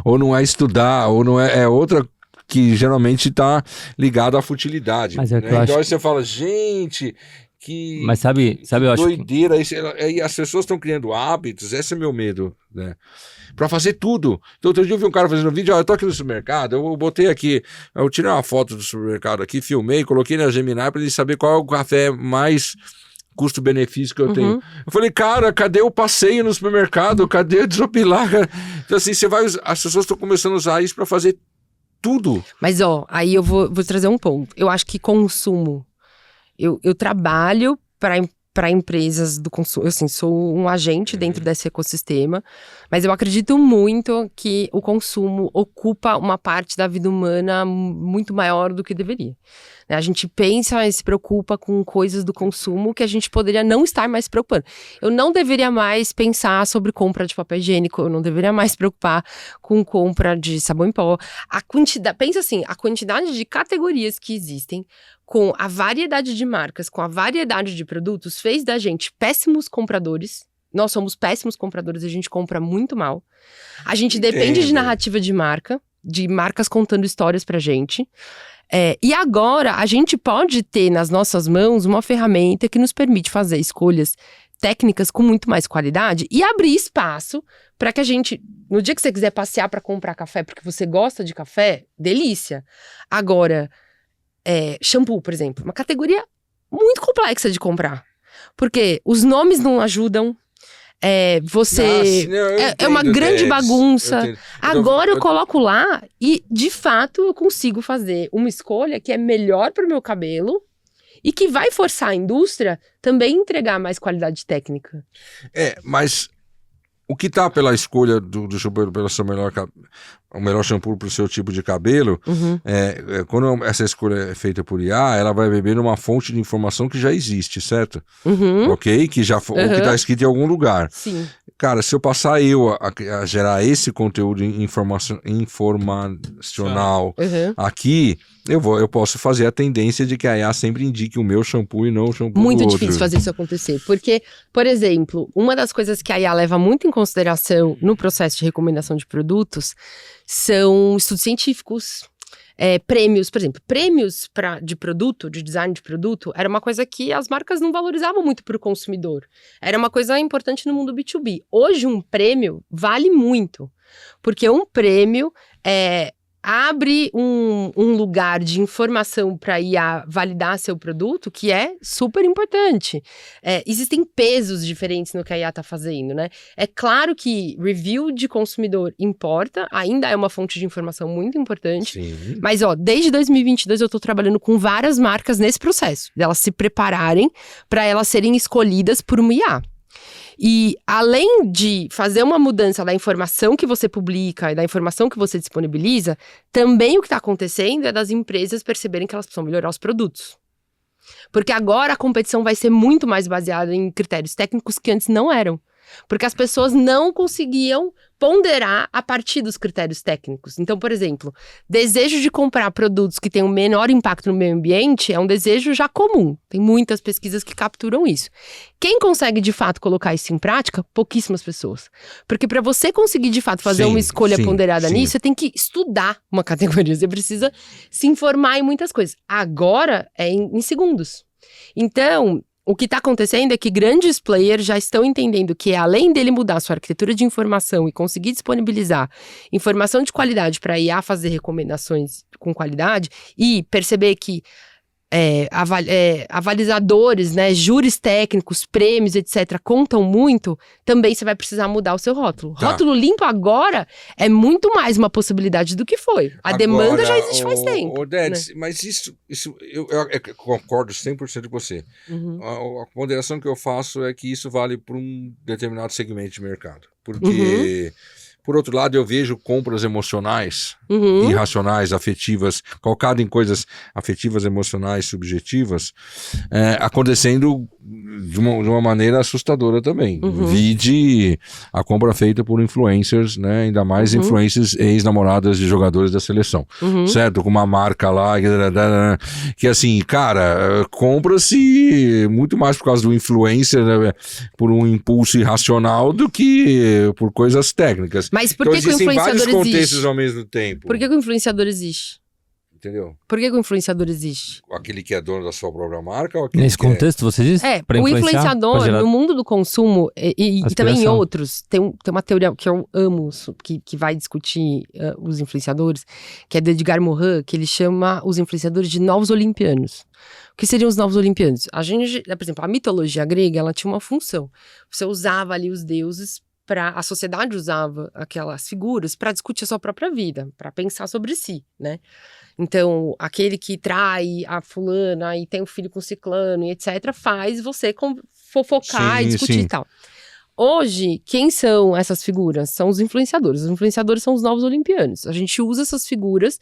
ou não é estudar, ou não é outra que geralmente tá ligada à futilidade. Mas né? Então aí você fala, gente, que mas sabe eu acho doideira, aí as pessoas estão criando hábitos, esse é meu medo, né? Pra fazer tudo. Então, outro dia eu vi um cara fazendo um vídeo, eu tô aqui no supermercado, eu botei aqui, eu tirei uma foto do supermercado aqui, filmei, coloquei na Gemini pra ele saber qual é o café mais custo-benefício que eu tenho. Eu falei, cara, cadê o passeio no supermercado? Cadê desopilar? Então, assim, as pessoas estão começando a usar isso pra fazer tudo. Mas, ó, aí eu vou trazer um ponto. Eu acho que consumo. Eu trabalho para empresas do consumo, assim, sou um agente dentro desse ecossistema, mas eu acredito muito que o consumo ocupa uma parte da vida humana muito maior do que deveria. A gente pensa e se preocupa com coisas do consumo que a gente poderia não estar mais se preocupando. Eu não deveria mais pensar sobre compra de papel higiênico, eu não deveria mais se preocupar com compra de sabão em pó. Pensa assim, a quantidade de categorias que existem, com a variedade de marcas, com a variedade de produtos, fez da gente péssimos compradores. Nós somos péssimos compradores, a gente compra muito mal. A gente depende de narrativa de marca, de marcas contando histórias pra gente. E agora, a gente pode ter nas nossas mãos uma ferramenta que nos permite fazer escolhas técnicas com muito mais qualidade e abrir espaço para que a gente, no dia que você quiser passear para comprar café porque você gosta de café, delícia. Agora, shampoo, por exemplo, uma categoria muito complexa de comprar. Porque os nomes não ajudam. É uma grande bagunça. Agora eu coloco lá e, de fato, eu consigo fazer uma escolha que é melhor para o meu cabelo e que vai forçar a indústria também a entregar mais qualidade técnica. Mas o que tá pela escolha do shampoo pelo seu o melhor shampoo para o seu tipo de cabelo, quando essa escolha é feita por IA, ela vai beber numa fonte de informação que já existe, certo? Ok? Que já que tá escrito em algum lugar. Sim. Cara, se eu passar a gerar esse conteúdo informacional aqui, eu posso fazer a tendência de que a IA sempre indique o meu shampoo e não o shampoo do outro. Muito difícil fazer isso acontecer, porque, por exemplo, uma das coisas que a IA leva muito em consideração no processo de recomendação de produtos são estudos científicos, prêmios, por exemplo, prêmios de produto, de design de produto, era uma coisa que as marcas não valorizavam muito para o consumidor. Era uma coisa importante no mundo B2B. Hoje um prêmio vale muito, porque um prêmio abre um lugar de informação para IA validar seu produto, que é super importante. Existem pesos diferentes no que a IA está fazendo, né? É claro que review de consumidor importa, ainda é uma fonte de informação muito importante. Sim. Mas, desde 2022 eu estou trabalhando com várias marcas nesse processo, delas se prepararem para elas serem escolhidas por uma IA. E além de fazer uma mudança da informação que você publica e da informação que você disponibiliza, também o que está acontecendo é das empresas perceberem que elas precisam melhorar os produtos. Porque agora a competição vai ser muito mais baseada em critérios técnicos que antes não eram. Porque as pessoas não conseguiam ponderar a partir dos critérios técnicos. Então, por exemplo, desejo de comprar produtos que tenham menor impacto no meio ambiente é um desejo já comum. Tem muitas pesquisas que capturam isso. Quem consegue, de fato, colocar isso em prática? Pouquíssimas pessoas. Porque para você conseguir, de fato, fazer uma escolha ponderada nisso, você tem que estudar uma categoria. Você precisa se informar em muitas coisas. Agora é em segundos. Então, o que está acontecendo é que grandes players já estão entendendo que, além dele mudar sua arquitetura de informação e conseguir disponibilizar informação de qualidade para a IA fazer recomendações com qualidade e perceber que avalizadores, né, júris técnicos, prêmios, etc., contam muito, também você vai precisar mudar o seu rótulo. Tá. Rótulo limpo agora é muito mais uma possibilidade do que foi. Demanda já existe faz tempo. Dedes, né? Mas isso eu concordo 100% com você. A ponderação que eu faço é que isso vale para um determinado segmento de mercado. Porque... Por outro lado, eu vejo compras emocionais, irracionais, afetivas, calcado em coisas afetivas, emocionais, subjetivas, acontecendo de uma maneira assustadora também. Vide a compra feita por influencers, né? Ainda mais influencers ex-namoradas de jogadores da seleção, certo? Com uma marca lá, que assim, cara, compra-se muito mais por causa do influencer, né? Por um impulso irracional do que por coisas técnicas. Mas por que o influenciador existe? Vários contextos ao mesmo tempo. Por que o influenciador existe? Entendeu? Por que o influenciador existe? Aquele que é dono da sua própria marca? Ou aquele Nesse contexto, você diz? O influenciador, no mundo do consumo e também em outros, tem uma teoria que eu amo, que vai discutir os influenciadores, que é do Edgar Morin, que ele chama os influenciadores de novos olimpianos. O que seriam os novos olimpianos? Por exemplo, a mitologia grega, ela tinha uma função. Você usava ali os deuses a sociedade usava aquelas figuras para discutir a sua própria vida, para pensar sobre si, né? Então, aquele que trai a fulana e tem um filho com ciclano e etc., faz você fofocar e discutir e tal. Hoje, quem são essas figuras? São os influenciadores. Os influenciadores são os novos olimpianos. A gente usa essas figuras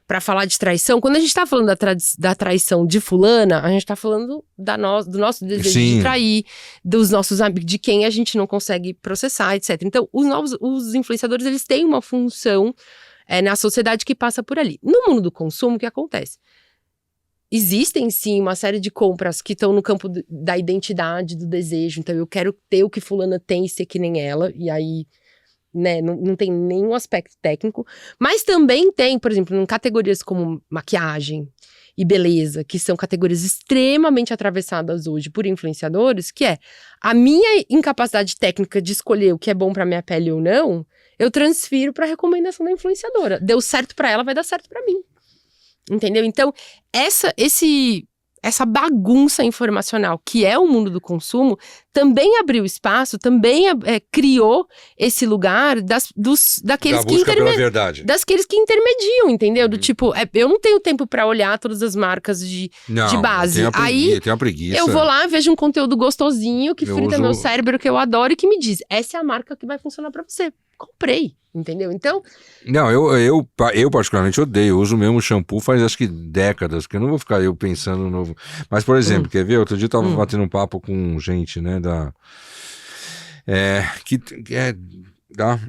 pra falar de traição, quando a gente tá falando da traição de fulana, a gente tá falando do nosso desejo de trair, dos nossos amigos, de quem a gente não consegue processar, etc. Então, os influenciadores, eles têm uma função na sociedade que passa por ali. No mundo do consumo, o que acontece? Existem, sim, uma série de compras que estão no campo da identidade, do desejo. Então, eu quero ter o que fulana tem e ser que nem ela. E aí, né, não tem nenhum aspecto técnico. Mas também tem, por exemplo, em categorias como maquiagem e beleza, que são categorias extremamente atravessadas hoje por influenciadores, que é a minha incapacidade técnica de escolher o que é bom pra minha pele ou não, eu transfiro pra recomendação da influenciadora. Deu certo pra ela, vai dar certo pra mim. Entendeu? Então, essa bagunça informacional que é o mundo do consumo também abriu espaço, também criou esse lugar daqueles que intermediam, entendeu? Do tipo, eu não tenho tempo pra olhar todas as marcas de base. Aí tem a preguiça. Eu vou lá, vejo um conteúdo gostosinho que frita meu cérebro, que eu adoro e que me diz, essa é a marca que vai funcionar pra você. Comprei, entendeu? Então... Não, eu particularmente odeio. Eu uso o mesmo shampoo faz acho que décadas, porque eu não vou ficar pensando no novo. Mas, por exemplo, quer ver? Outro dia eu tava batendo um papo com gente, né,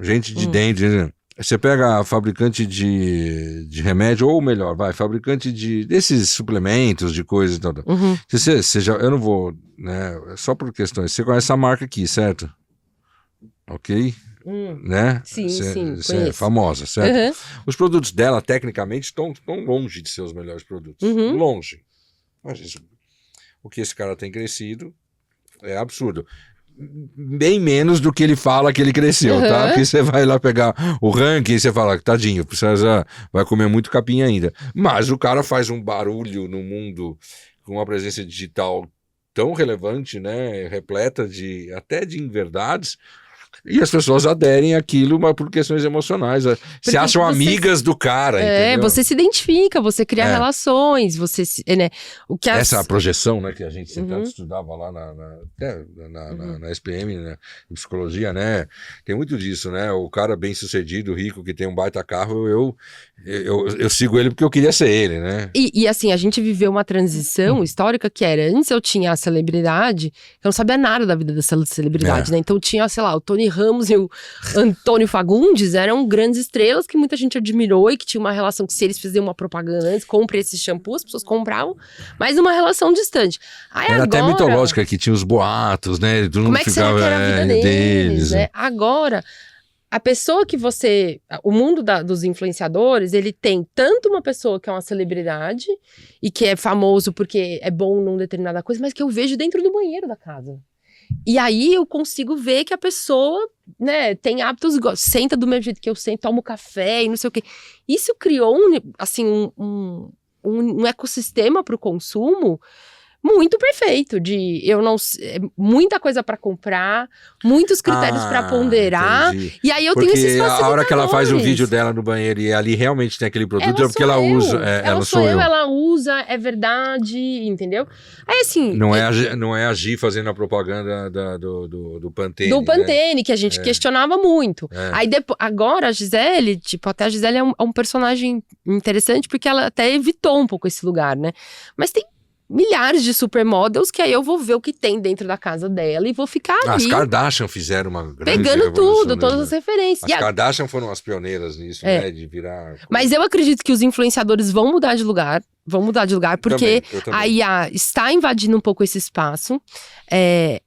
gente de dente, né? Você pega a fabricante de remédio, ou melhor, fabricante desses suplementos, de coisas e tal. Eu não vou, né, só por questões. Você conhece essa marca aqui, certo? Ok? Né? Sim, é famosa, certo? Os produtos dela, tecnicamente, estão longe de ser os melhores produtos. Longe. Mas o que esse cara tem crescido é absurdo. Bem menos do que ele fala que ele cresceu, tá? Porque você vai lá pegar o ranking e você fala, tadinho, vai comer muito capim ainda. Mas o cara faz um barulho no mundo com uma presença digital tão relevante, né? Repleta até de inverdades. E as pessoas aderem àquilo, mas por questões emocionais. Se acham amigas do cara, entendeu? Você se identifica, você cria relações, você né? Essa projeção, né, que a gente sempre estudava lá na SPM, né, em psicologia, né? Tem muito disso, né? O cara bem sucedido, rico, que tem um baita carro, eu sigo ele porque eu queria ser ele, né? E assim, a gente viveu uma transição histórica que era, antes eu tinha a celebridade, eu não sabia nada da vida dessa celebridade, né? Então tinha, sei lá, o Tony Ramos e o Antônio Fagundes eram grandes estrelas que muita gente admirou e que tinha uma relação que se eles fizeram uma propaganda antes, compre esse shampoo, as pessoas compravam, mas uma relação distante. Aí era agora, até mitológica, que tinha os boatos, né? Todo como é que será que era a vida deles, né? Agora, a pessoa que o mundo dos influenciadores, ele tem tanto uma pessoa que é uma celebridade e que é famoso porque é bom numa determinada coisa, mas que eu vejo dentro do banheiro da casa. E aí eu consigo ver que a pessoa, né, tem hábitos, senta do mesmo jeito que eu sento, toma café e não sei o quê. Isso criou um ecossistema para o consumo muito perfeito, muita coisa para comprar, muitos critérios para ponderar, entendi. E aí eu porque tenho esses facilitadores. A hora que ela faz um vídeo dela no banheiro e ali realmente tem aquele produto, é porque ela usa. Ela sou eu, ela usa, é verdade, entendeu? Aí assim... Não é a Gi fazendo a propaganda do Pantene. Do Pantene, né? Que a gente questionava muito. Aí agora a Gisele, até a Gisele é um personagem interessante porque ela até evitou um pouco esse lugar, né? Mas tem milhares de supermodels que aí eu vou ver o que tem dentro da casa dela e vou ficar ali. As Kardashian fizeram uma grande pegando tudo, todas as referências. As Kardashian foram as pioneiras nisso, né? De virar... Mas eu acredito que os influenciadores vão mudar de lugar. Porque eu também. a IA está invadindo um pouco esse espaço.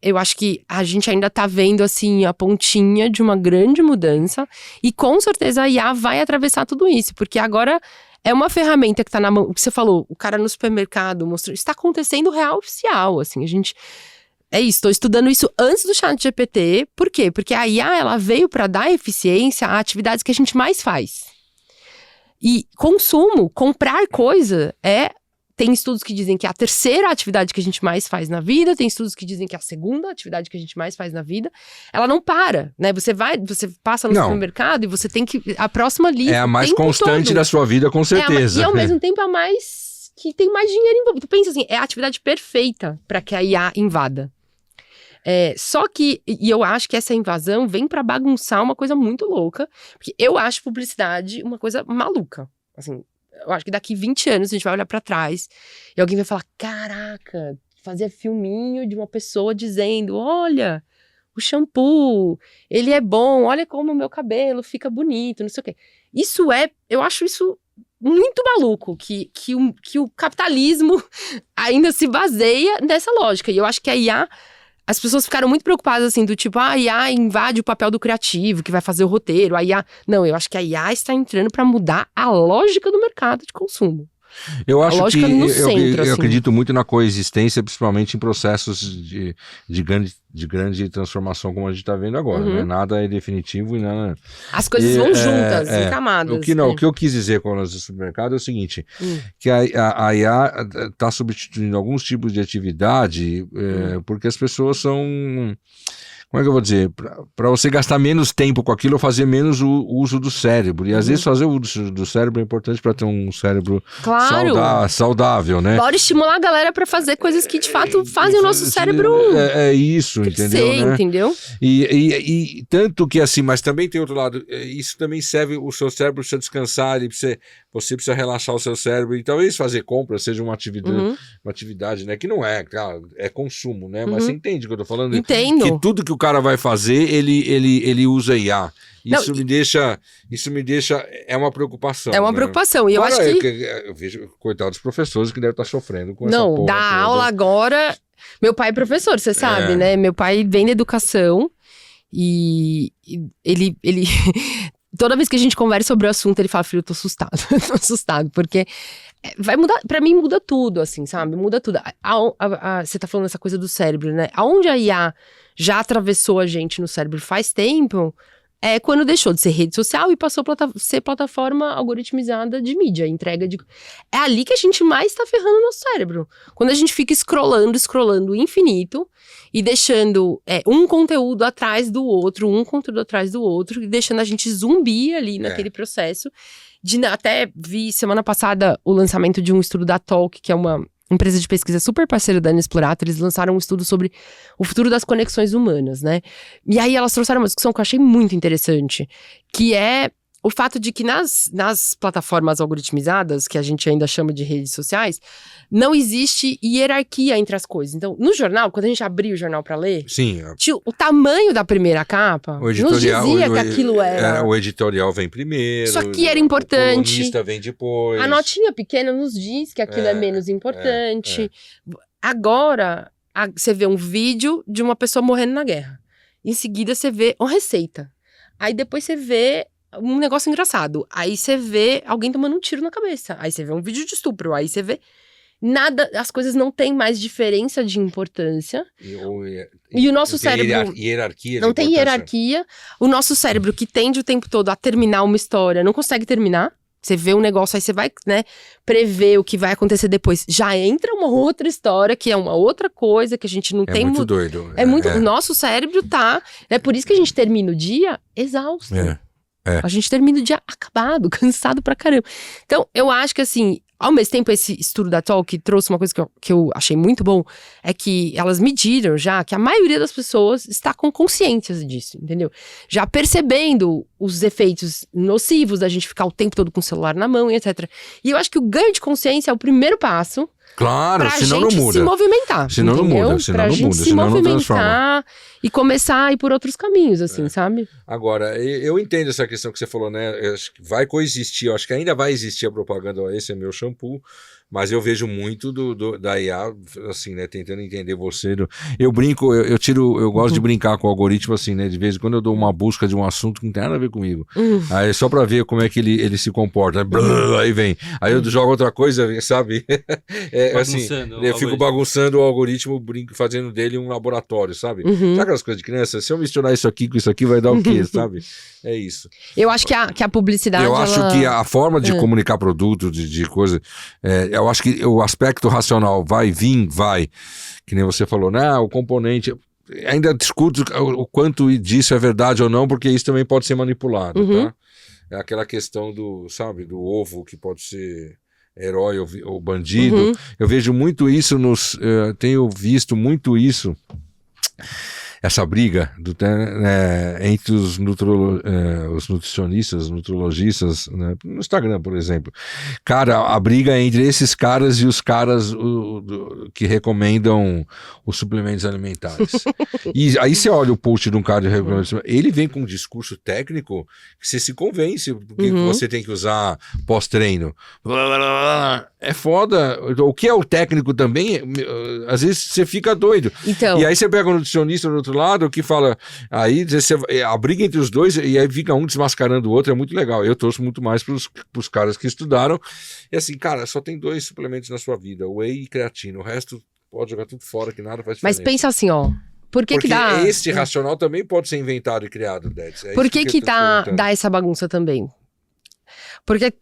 Eu acho que a gente ainda tá vendo, assim, a pontinha de uma grande mudança. E com certeza a IA vai atravessar tudo isso. Porque agora... É uma ferramenta que tá na mão, o que você falou, o cara no supermercado mostrou, está acontecendo real oficial, assim, estou estudando isso antes do ChatGPT, por quê? Porque a IA, ela veio para dar eficiência a atividades que a gente mais faz. E consumo, comprar coisa tem estudos que dizem que é a terceira atividade que a gente mais faz na vida, tem estudos que dizem que é a segunda atividade que a gente mais faz na vida. Ela não para, né? Você passa no supermercado e você tem que... A próxima lista... É a mais constante todo. Da sua vida, com certeza. E ao mesmo tempo a mais... que tem mais dinheiro envolvido. Tu pensa assim, é a atividade perfeita para que a IA invada. Só que, e eu acho que essa invasão vem para bagunçar uma coisa muito louca, porque eu acho publicidade uma coisa maluca. Assim, eu acho que daqui 20 anos a gente vai olhar pra trás e alguém vai falar, caraca, fazia filminho de uma pessoa dizendo, olha, o shampoo, ele é bom, olha como o meu cabelo fica bonito, não sei o quê. Eu acho isso muito maluco, que o capitalismo ainda se baseia nessa lógica. E eu acho que a IA, as pessoas ficaram muito preocupadas, assim, do tipo, a IA invade o papel do criativo, que vai fazer o roteiro, a IA... Não, eu acho que a IA está entrando para mudar a lógica do mercado de consumo. Eu acho que centro, eu acredito muito na coexistência, principalmente em processos de grande transformação, como a gente está vendo agora, né? Nada é definitivo e nada... As coisas vão juntas, em camadas. O que eu quis dizer com o supermercado é o seguinte, que a IA está substituindo alguns tipos de atividade porque as pessoas são... Como é que eu vou dizer? Para você gastar menos tempo com aquilo ou fazer menos o uso do cérebro. E às vezes fazer o uso do cérebro é importante para ter um cérebro saudável, né? Bora estimular a galera para fazer coisas que de fato fazem o nosso cérebro isso, entendeu? Né? Entendeu? E tanto que assim, mas também tem outro lado, isso também serve, o seu cérebro precisa descansar, você precisa relaxar o seu cérebro e talvez fazer compras seja uma atividade, né? Que não é, claro, é consumo, né? Mas você entende o que eu tô falando? Entendo. Que tudo que o cara vai fazer, ele usa IA. Isso me deixa, é uma preocupação. É uma preocupação, e eu acho que... Eu vejo, coitados dos professores que devem estar sofrendo com essa porra. Não, dá aula agora... Meu pai é professor, você sabe, né? Meu pai vem da educação e ele... Toda vez que a gente conversa sobre o assunto, ele fala, filho, eu tô assustado. Tô assustado, porque vai mudar, pra mim muda tudo, assim, sabe? Muda tudo. Você tá falando essa coisa do cérebro, né? Aonde a IA já atravessou a gente no cérebro faz tempo, é quando deixou de ser rede social e passou a ser plataforma algoritmizada de mídia, entrega de... É ali que a gente mais tá ferrando o nosso cérebro. Quando a gente fica scrollando infinito e deixando um conteúdo atrás do outro, e deixando a gente zumbi ali naquele processo. Até vi semana passada o lançamento de um estudo da Talk, que é uma empresa de pesquisa super parceira da Ana Explorato. Eles lançaram um estudo sobre o futuro das conexões humanas, né? E aí elas trouxeram uma discussão que eu achei muito interessante, que é o fato de que nas plataformas algoritmizadas, que a gente ainda chama de redes sociais, não existe hierarquia entre as coisas. Então, no jornal, quando a gente abria o jornal para ler, o tamanho da primeira capa nos dizia que aquilo era... o editorial vem primeiro. Isso aqui era importante. O colunista vem depois. A notinha pequena nos diz que aquilo é menos importante. Agora, você vê um vídeo de uma pessoa morrendo na guerra. Em seguida, você vê uma receita. Aí depois você vê um negócio engraçado. Aí você vê alguém tomando um tiro na cabeça. Aí você vê um vídeo de estupro. Aí você vê... Nada, as coisas não têm mais diferença de importância. E o nosso cérebro... Hierarquia não tem hierarquia. O nosso cérebro, que tende o tempo todo a terminar uma história, não consegue terminar. Você vê um negócio, aí você vai, né, prever o que vai acontecer depois. Já entra uma outra história, que é uma outra coisa, que a gente não tem... É muito doido. O nosso cérebro tá... É por isso que a gente termina o dia exausto. A gente termina o dia acabado, cansado pra caramba. Então, eu acho que assim, ao mesmo tempo, esse estudo da Talk trouxe uma coisa que eu achei muito bom, é que elas mediram já que a maioria das pessoas está com consciência disso, entendeu? Já percebendo os efeitos nocivos da gente ficar o tempo todo com o celular na mão e etc. E eu acho que o ganho de consciência é o primeiro passo. Claro, senão não muda. Se movimentar. Senão não muda, pra gente se movimentar e começar a ir por outros caminhos, assim, sabe? Agora, eu entendo essa questão que você falou, né? Eu acho que vai coexistir, eu acho que ainda vai existir a propaganda, esse é meu shampoo, mas eu vejo muito da IA, assim, né? Tentando entender você. Eu brinco, eu gosto de brincar com o algoritmo, assim, né? De vez em quando eu dou uma busca de um assunto que não tem nada a ver comigo. Aí só pra ver como é que ele se comporta. Aí vem. Aí eu jogo outra coisa, sabe? Assim, eu fico bagunçando o algoritmo, brinco, fazendo dele um laboratório, sabe? Sabe aquelas coisas de criança? Se eu misturar isso aqui com isso aqui, vai dar o quê, sabe? É isso. Eu acho que a publicidade... Eu acho que a forma de comunicar produto, de coisa... eu acho que o aspecto racional vai, que nem você falou, né? O componente... Ainda discuto o quanto disso é verdade ou não, porque isso também pode ser manipulado, tá? É aquela questão do ovo que pode ser herói ou bandido. Eu vejo muito isso tenho visto muito isso essa briga entre os nutricionistas, nutrologistas, né, no Instagram, por exemplo. Cara, a briga entre esses caras e os caras que recomendam os suplementos alimentares. E aí você olha o post de um cara de recomendamento, ele vem com um discurso técnico que você se convence porque você tem que usar pós-treino. É foda. O que é o técnico também, às vezes você fica doido. Então, E aí você pega um nutricionista do outro lado que fala, aí a briga entre os dois, e aí fica um desmascarando o outro, é muito legal. Eu torço muito mais pros caras que estudaram. E assim, cara, só tem 2 suplementos na sua vida, whey e creatina. O resto pode jogar tudo fora, que nada faz diferença. mas pensa assim, ó. Porque dá... esse racional também pode ser inventado e criado, Dedes. Por que dá essa bagunça também? Porque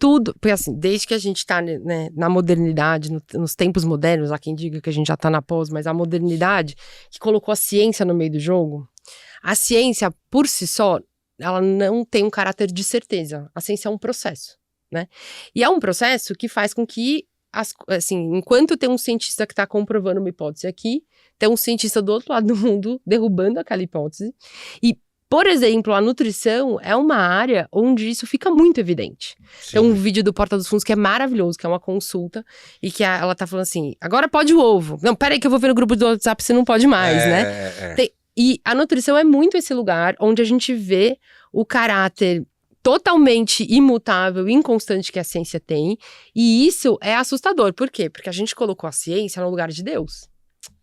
assim, desde que a gente tá, né, na modernidade, nos tempos modernos, há quem diga que a gente já tá na pós, mas a modernidade que colocou a ciência no meio do jogo, a ciência, por si só, ela não tem um caráter de certeza. A ciência é um processo, né? E é um processo que faz com que, assim, enquanto tem um cientista que tá comprovando uma hipótese aqui, tem um cientista do outro lado do mundo derrubando aquela hipótese. E, por exemplo, a nutrição é uma área onde isso fica muito evidente. Sim. Tem um vídeo do Porta dos Fundos que é maravilhoso, que é uma consulta, e que ela tá falando assim, agora pode o ovo. Não, peraí que eu vou ver no grupo do WhatsApp, você não pode mais, né? E a nutrição é muito esse lugar onde a gente vê o caráter totalmente imutável, inconstante que a ciência tem, e isso é assustador. Por quê? Porque a gente colocou a ciência no lugar de Deus.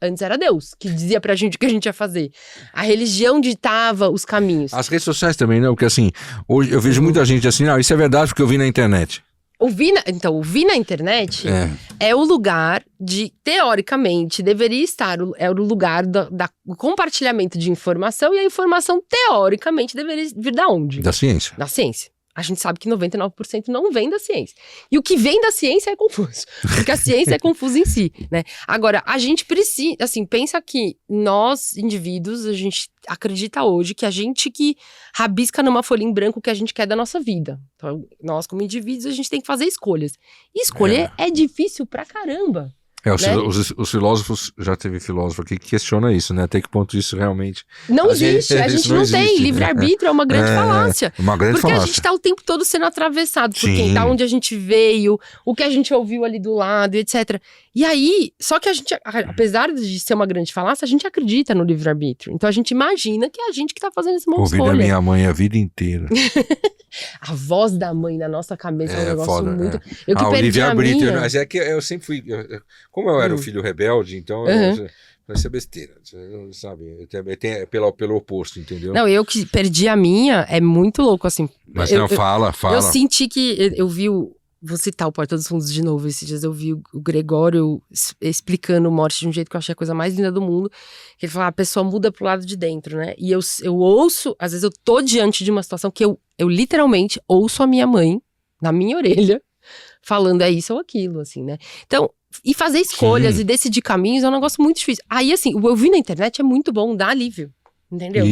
Antes era Deus que dizia pra gente o que a gente ia fazer. A religião ditava os caminhos. As redes sociais também, né? Porque assim, hoje eu vejo muita gente assim, isso é verdade porque eu vi na internet. Ouvir na internet é o lugar de, teoricamente, deveria estar, é o lugar do compartilhamento de informação, e a informação, teoricamente, deveria vir da onde? Da ciência. Da ciência. A gente sabe que 99% não vem da ciência. E o que vem da ciência é confuso. Porque a ciência é confusa em si, né? Agora, a gente precisa, assim, pensa que nós, indivíduos, a gente acredita hoje que a gente que rabisca numa folha em branco o que a gente quer da nossa vida. Então, nós, como indivíduos, a gente tem que fazer escolhas. E escolher é difícil pra caramba. Os filósofos, já teve filósofo aqui que questiona isso, né? Até que ponto isso realmente... Não existe, a gente não tem. Livre-arbítrio é uma grande falácia. Uma grande porque falácia. A gente tá o tempo todo sendo atravessado por quem tá, onde a gente veio, o que a gente ouviu ali do lado, etc. E aí, só que a gente, apesar de ser uma grande falácia, a gente acredita no livre-arbítrio. Então a gente imagina que é a gente que tá fazendo esse monte de escolha. Ouvi da minha mãe a vida inteira. A voz da mãe na nossa cabeça é um negócio foda, muito... Eu que perdi a minha... Mas é que eu sempre fui... Como eu era o filho rebelde, então... Isso é besteira, sabe? Pelo oposto, entendeu? Não, eu que perdi a minha, é muito louco, assim. Mas fala. Eu senti que... Eu vi Vou citar o Porta dos Fundos de novo. Esses dias eu vi o Gregório explicando morte de um jeito que eu achei a coisa mais linda do mundo. Que ele fala, a pessoa muda pro lado de dentro, né? E eu ouço, às vezes eu tô diante de uma situação que eu literalmente ouço a minha mãe, na minha orelha, falando é isso ou aquilo, assim, né? Então, e fazer escolhas e decidir caminhos é um negócio muito difícil. Aí, assim, o eu vi na internet é muito bom, dá alívio. Entendeu?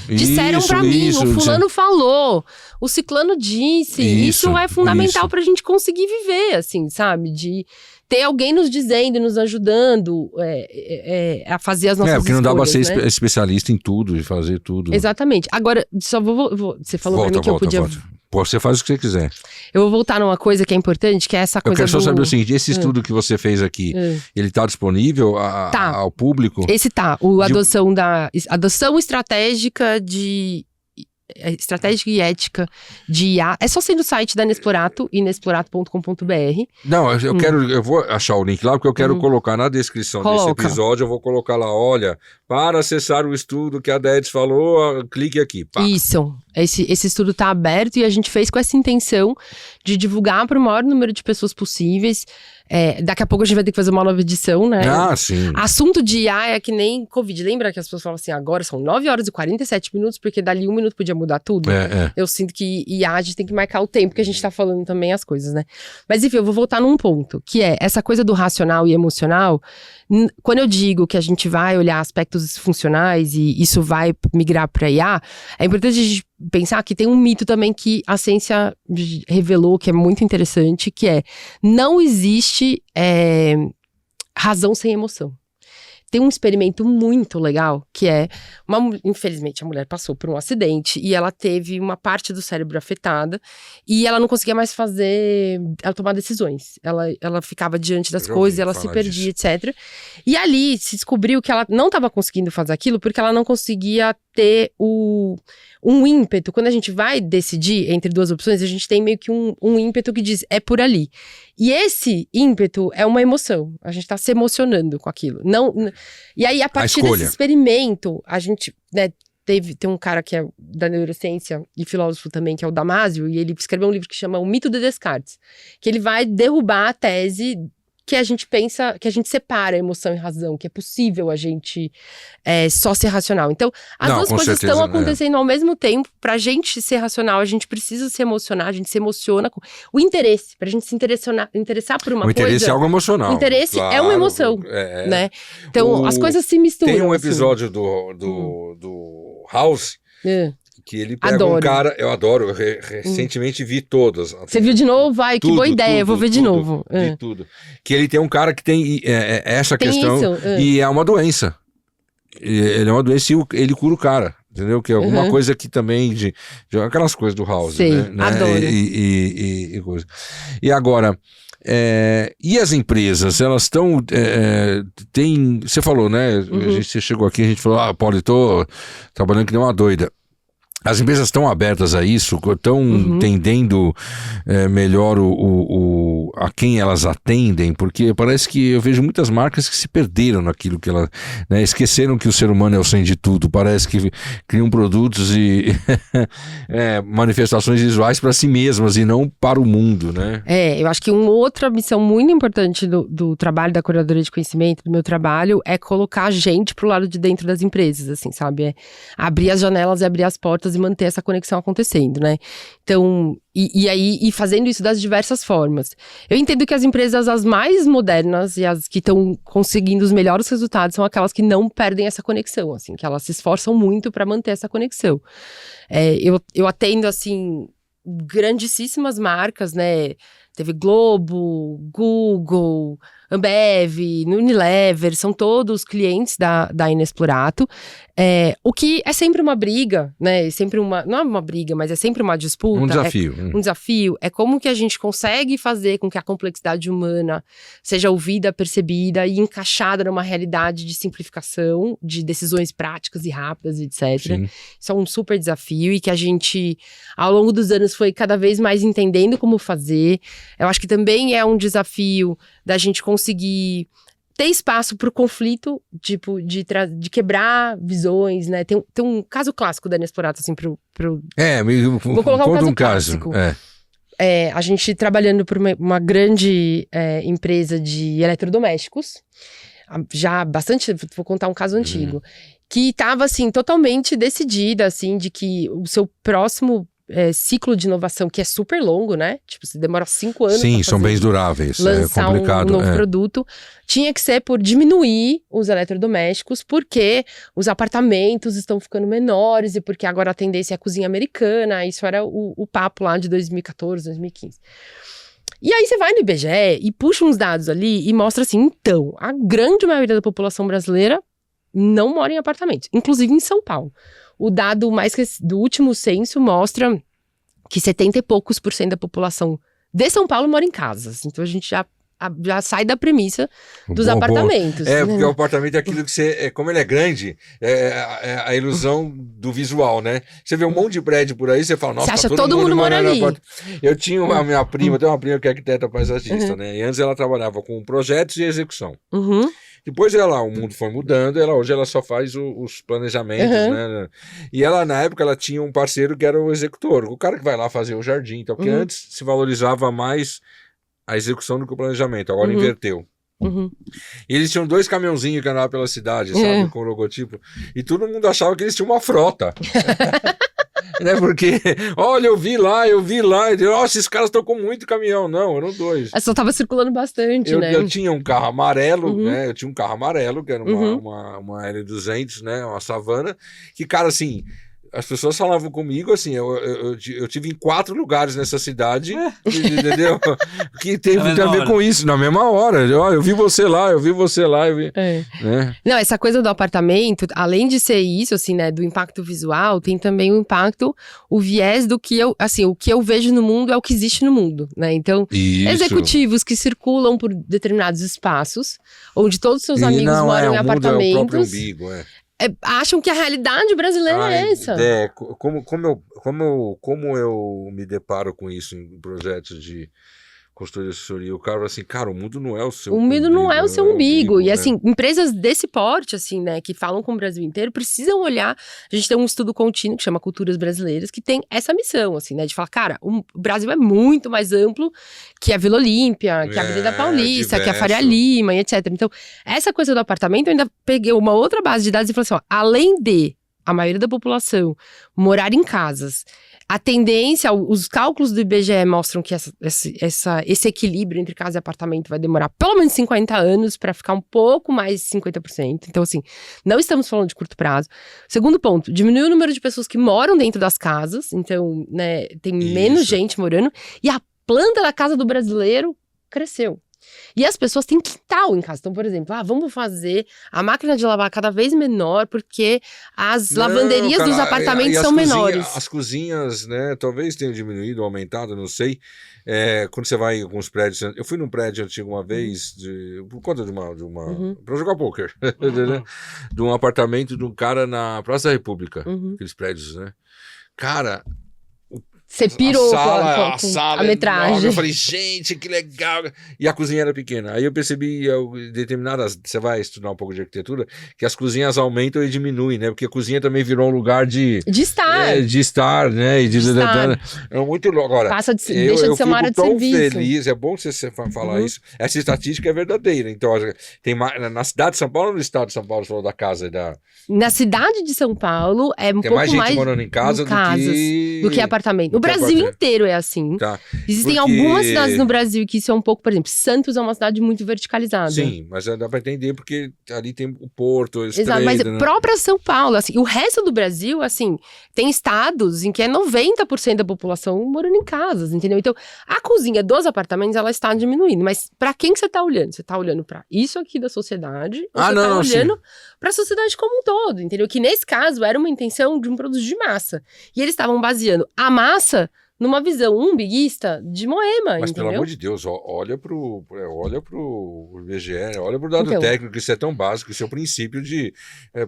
Disseram pra mim, o fulano falou, o ciclano disse. Isso é fundamental pra gente conseguir viver, assim, sabe? De ter alguém nos dizendo, nos ajudando a fazer as nossas escolhas. Porque não dá pra ser especialista em tudo e fazer tudo. Exatamente. Agora, só você falou pra mim que eu podia... Você faz o que você quiser. Eu vou voltar numa coisa que é importante, que é essa coisa Eu quero só saber o seguinte, esse estudo que você fez aqui, ele tá disponível ao público? Esse tá, adoção estratégica estratégica e ética de IA. É só ser no site da Inexplorato, inexplorato.com.br. Não, eu vou achar o link lá, porque eu quero colocar na descrição desse episódio, eu vou colocar lá, olha, para acessar o estudo que a Dedes falou, clique aqui. Pá. Isso, esse estudo está aberto e a gente fez com essa intenção de divulgar para o maior número de pessoas possíveis. Daqui a pouco a gente vai ter que fazer uma nova edição, né? Ah, sim. Assunto de IA é que nem Covid. Lembra que as pessoas falam assim, agora são 9 horas e 47 minutos, porque dali 1 minuto podia mudar tudo? Eu sinto que IA a gente tem que marcar o tempo que a gente tá falando também as coisas, né? Mas enfim, eu vou voltar num ponto, que é essa coisa do racional e emocional. Quando eu digo que a gente vai olhar aspectos funcionais e isso vai migrar para IA, é importante a gente pensar que tem um mito também que a ciência revelou, que é muito interessante, que não existe razão sem emoção. tem um experimento muito legal, que é, infelizmente, a mulher passou por um acidente e ela teve uma parte do cérebro afetada e ela não conseguia mais ela tomar decisões. Ela ficava diante das coisas, ela se perdia, etc. E ali se descobriu que ela não estava conseguindo fazer aquilo porque ela não conseguia ter um ímpeto. Quando a gente vai decidir entre duas opções, a gente tem meio que um ímpeto que diz, é por ali. E esse ímpeto é uma emoção. A gente tá se emocionando com aquilo. E aí, a partir desse experimento, a gente, né, tem um cara que é da neurociência e filósofo também, que é o Damasio, e ele escreveu um livro que chama O Mito de Descartes, que ele vai derrubar a tese que a gente pensa, que a gente separa emoção e razão, que é possível a gente só ser racional. Então, as duas coisas estão acontecendo ao mesmo tempo. Pra gente ser racional, a gente precisa se emocionar, a gente se emociona com o interesse, pra gente se interessar por uma coisa. O interesse é algo emocional. O interesse é uma emoção, né? Então, as coisas se misturam. Tem um episódio do House... que ele pega um cara, eu adoro, recentemente vi todas. Você viu de novo? Vai, que boa ideia, eu vou ver de novo. Vi tudo. Que ele tem um cara que tem essa questão e é uma doença. Ele é uma doença e ele cura o cara, entendeu? Que é alguma coisa que também, de aquelas coisas do House, sei, né? Adoro. E coisa. E agora... e as empresas, elas estão tem, você falou, né? Você chegou aqui, a gente falou, Paulo, tô trabalhando que nem uma doida. As empresas estão abertas a isso, estão entendendo melhor a quem elas atendem, porque parece que eu vejo muitas marcas que se perderam naquilo que elas, né, esqueceram que o ser humano é o centro de tudo, parece que criam produtos e manifestações visuais para si mesmas e não para o mundo, né? Eu acho que uma outra missão muito importante do trabalho da curadoria de conhecimento, do meu trabalho, é colocar a gente pro lado de dentro das empresas, assim, sabe? Abrir as janelas e abrir as portas e manter essa conexão acontecendo, né? Então, e fazendo isso das diversas formas. Eu entendo que as empresas as mais modernas e as que estão conseguindo os melhores resultados são aquelas que não perdem essa conexão, assim, que elas se esforçam muito para manter essa conexão. Eu atendo, assim, grandíssimas marcas, né? Teve Globo, Google, Ambev, Unilever, são todos clientes da Inexplorato. O que é sempre uma briga, né? Não é uma briga, mas é sempre uma disputa. Um desafio. Um desafio é como que a gente consegue fazer com que a complexidade humana seja ouvida, percebida e encaixada numa realidade de simplificação, de decisões práticas e rápidas, etc. Sim. Isso é um super desafio e que a gente, ao longo dos anos, foi cada vez mais entendendo como fazer. Eu acho que também é um desafio da gente conseguir ter espaço para o conflito, tipo, de quebrar visões, né? Tem um caso clássico da Inexplorato, assim, vou colocar um caso clássico. A gente trabalhando por uma grande empresa de eletrodomésticos, já bastante, vou contar um caso antigo, que estava, assim, totalmente decidida, assim, de que o seu próximo ciclo de inovação, que é super longo, né? Tipo, você demora 5 anos. Sim, são bens duráveis. Lançar complicado. Um novo produto. Tinha que ser por diminuir os eletrodomésticos, porque os apartamentos estão ficando menores e porque agora a tendência é a cozinha americana. Isso era o papo lá de 2014, 2015. E aí você vai no IBGE e puxa uns dados ali e mostra assim, então, a grande maioria da população brasileira não mora em apartamentos, inclusive em São Paulo. O dado do último censo mostra que 70 e poucos % da população de São Paulo mora em casas. Então a gente já sai da premissa dos apartamentos. Porque o apartamento é aquilo que você... como ele é grande, é a ilusão do visual, né? Você vê um monte de prédio por aí, você fala, nossa, você acha todo mundo mora ali. Eu tinha a minha prima, tem uma prima que é arquiteta paisagista, né? E antes ela trabalhava com projetos e execução. Depois o mundo foi mudando, hoje ela só faz os planejamentos, né? E ela, na época, ela tinha um parceiro que era o executor, o cara que vai lá fazer o jardim, então, porque antes se valorizava mais a execução do que o planejamento, agora inverteu. E eles tinham 2 caminhãozinhos que andavam pela cidade, sabe, com o logotipo, e todo mundo achava que eles tinham uma frota. Né, porque, olha, eu vi lá, nossa, esses caras estão com muito caminhão. Não, eram 2. Só tava circulando bastante, né? Eu tinha um carro amarelo, né? Eu tinha um carro amarelo, que era uma L200, né? Uma Savana, que, cara, assim, as pessoas falavam comigo assim, eu tive em 4 lugares nessa cidade, entendeu? Que tem a ver com isso, na mesma hora. Eu vi você lá, eu vi. Né? Não, essa coisa do apartamento, além de ser isso, assim, né, do impacto visual, tem também o impacto, o viés do que o que eu vejo no mundo é o que existe no mundo, né? Então, executivos que circulam por determinados espaços, onde todos os seus amigos moram em apartamentos. É o próprio umbigo, acham que a realidade brasileira é essa. Como eu me deparo com isso em projetos de consultoria e assessoria, o cara fala assim, cara, o mundo não é o seu umbigo. O mundo não é o seu umbigo. E né? assim, empresas desse porte, assim, né, que falam com o Brasil inteiro, precisam olhar. A gente tem um estudo contínuo que chama Culturas Brasileiras, que tem essa missão, assim, né, de falar, cara, o Brasil é muito mais amplo que a Vila Olímpia, que a Avenida Paulista, que a Faria Lima, e etc. Então, essa coisa do apartamento, eu ainda peguei uma outra base de dados e falei assim, ó, além de a maioria da população morar em casas, a tendência, os cálculos do IBGE mostram que esse equilíbrio entre casa e apartamento vai demorar pelo menos 50 anos para ficar um pouco mais de 50%. Então, assim, não estamos falando de curto prazo. Segundo ponto, diminuiu o número de pessoas que moram dentro das casas. Então, né, tem menos gente morando. E a planta da casa do brasileiro cresceu. E as pessoas têm quintal em casa. Então, por exemplo, vamos fazer a máquina de lavar cada vez menor, porque as lavanderias dos apartamentos são menores. As cozinhas, né, talvez tenham diminuído, aumentado, não sei. Quando você vai em alguns prédios... Eu fui num prédio antigo uma vez, por conta de uma para jogar pôquer, de um apartamento de um cara na Praça da República, aqueles prédios, né? Cara... Você pirou a sala a metragem. Enorme. Eu falei, gente, que legal. E a cozinha era pequena. Aí eu percebi, determinadas... Você vai estudar um pouco de arquitetura, que as cozinhas aumentam e diminuem, né? Porque a cozinha também virou um lugar de estar. De estar, né? E de estar. É muito louco. Agora, deixa de ser uma área de serviço. Eu fico tão feliz, é bom você falar isso. Essa estatística é verdadeira. Então, tem na cidade de São Paulo ou no estado de São Paulo, você falou da casa e da... Na cidade de São Paulo, é um pouco mais... Tem mais gente morando em casa do que apartamento. O Brasil inteiro é assim. Tá. Existem algumas cidades no Brasil que isso é um pouco, por exemplo, Santos é uma cidade muito verticalizada. Sim, mas dá pra entender porque ali tem o porto, o Exato, mas própria São Paulo, assim, o resto do Brasil, assim, tem estados em que é 90% da população morando em casas, entendeu? Então, a cozinha dos apartamentos, ela está diminuindo, mas pra quem que você tá olhando? Você tá olhando pra isso aqui da sociedade ou você tá olhando pra sociedade como um todo, entendeu? Que nesse caso era uma intenção de um produto de massa. E eles estavam baseando a massa numa visão umbiguista de Moema, mas, entendeu? pelo amor de Deus, olha pro IBGE, olha pro dado técnico, isso é tão básico, isso é o princípio de,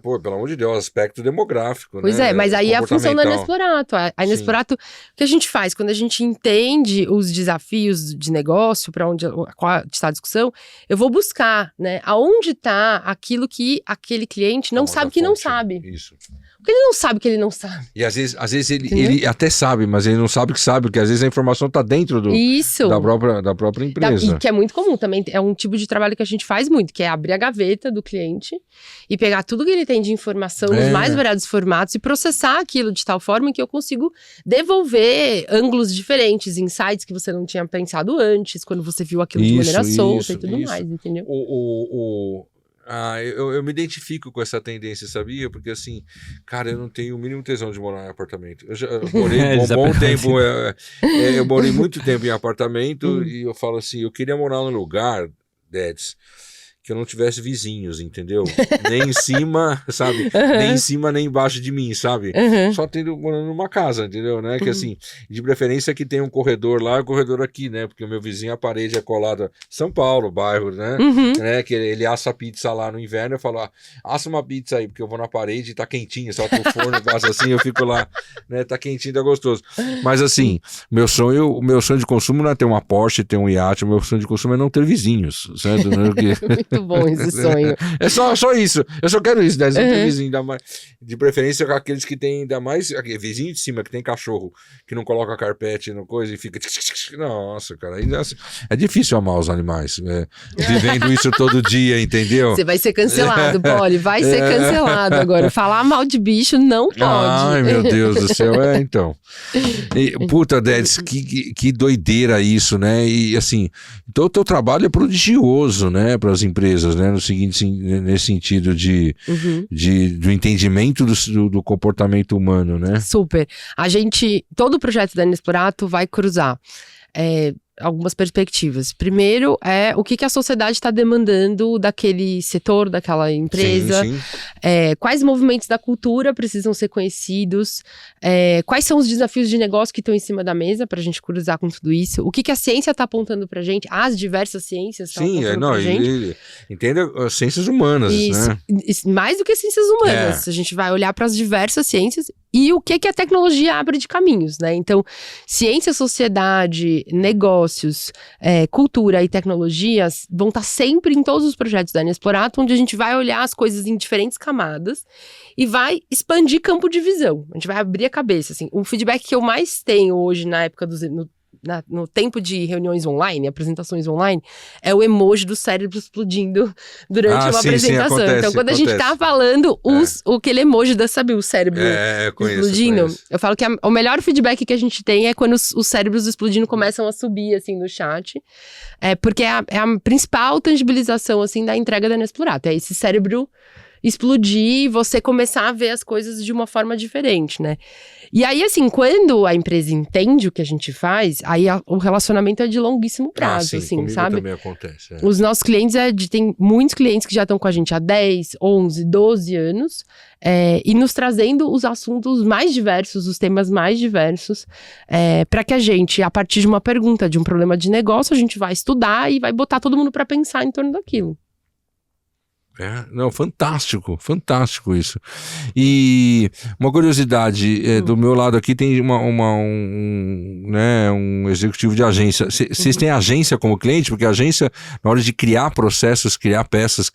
pelo amor de Deus, aspecto demográfico, pois né? Mas aí é a função da Inexplorato. A Inexplorato, o que a gente faz? Quando a gente entende os desafios de negócio, qual está a discussão, eu vou buscar, né, aonde está aquilo que aquele cliente não sabe que não sabe. Isso. Porque ele não sabe que ele não sabe. E às vezes ele até sabe, mas ele não sabe que sabe, porque às vezes a informação está dentro da própria empresa. E que é muito comum também, é um tipo de trabalho que a gente faz muito, que é abrir a gaveta do cliente e pegar tudo que ele tem de informação nos mais variados formatos e processar aquilo de tal forma que eu consigo devolver ângulos diferentes, insights que você não tinha pensado antes, quando você viu aquilo de maneira solta e tudo mais, entendeu? Eu me identifico com essa tendência, sabia? Porque assim, cara, eu não tenho o mínimo tesão de morar em apartamento. Eu já morei um bom tempo, eu morei muito tempo em apartamento e eu falo assim, eu queria morar num lugar, Deds, que eu não tivesse vizinhos, entendeu? Nem em cima, sabe? Nem em cima, nem embaixo de mim, sabe? Só morando numa casa, entendeu? Né? Que assim, de preferência que tem um corredor lá e um corredor aqui, né? Porque o meu vizinho, a parede é colada São Paulo, bairro, né? Que ele assa pizza lá no inverno, eu falo, assa uma pizza aí, porque eu vou na parede e tá quentinho, só que o forno passa assim, eu fico lá, né? Tá quentinho, tá gostoso. Mas assim, o meu sonho de consumo não é ter uma Porsche, ter um iate, o meu sonho de consumo é não ter vizinhos, certo? Muito bom esse sonho. É só isso. Eu só quero isso, né? Não tem vizinho, de preferência com aqueles que tem ainda mais. Vizinho de cima que tem cachorro que não coloca carpete no coisa e fica. Nossa, cara. É difícil amar os animais. Vivendo isso todo dia, entendeu? Você vai ser cancelado, Poli. Vai ser cancelado agora. Falar mal de bicho não pode. Ai, meu Deus do céu. Então. Puta, Deds, que doideira isso, né? E assim, então o teu trabalho é prodigioso, né? Para as empresas. empresas, né? Nesse sentido do entendimento do comportamento humano, né? Super. Todo o projeto da Inexplorato vai cruzar algumas perspectivas. Primeiro o que a sociedade está demandando daquele setor, daquela empresa. Sim. Quais movimentos da cultura precisam ser conhecidos. Quais são os desafios de negócio que estão em cima da mesa para a gente cruzar com tudo isso. O que a ciência está apontando para a gente. As diversas ciências estão apontando para a gente. Entenda as ciências humanas, né? Mais do que ciências humanas. A gente vai olhar para as diversas ciências e o que a tecnologia abre de caminhos, né? Então, ciência, sociedade, negócios, cultura e tecnologias vão estar sempre em todos os projetos da Inexplorato, onde a gente vai olhar as coisas em diferentes camadas e vai expandir campo de visão. A gente vai abrir a cabeça, assim. O feedback que eu mais tenho hoje na época no tempo de reuniões online, apresentações online, é o emoji do cérebro explodindo durante uma apresentação. Acontece, então, quando a gente tá falando, aquele emoji o cérebro explodindo, eu falo que o melhor feedback que a gente tem é quando os cérebros explodindo começam a subir, assim, no chat. Porque é a principal tangibilização, assim, da entrega da Inexplorato. É esse cérebro explodir e você começar a ver as coisas de uma forma diferente, né? E aí, assim, quando a empresa entende o que a gente faz, aí o relacionamento é de longuíssimo prazo, assim, sabe? Também acontece. Os nossos clientes, tem muitos clientes que já estão com a gente há 10, 11, 12 anos, e nos trazendo os assuntos mais diversos, os temas mais diversos, para que a gente, a partir de uma pergunta, de um problema de negócio, a gente vai estudar e vai botar todo mundo para pensar em torno daquilo. Não, fantástico isso. E uma curiosidade, do meu lado aqui tem um executivo de agência. Vocês têm agência como cliente? Porque a agência, na hora de criar processos, criar peças,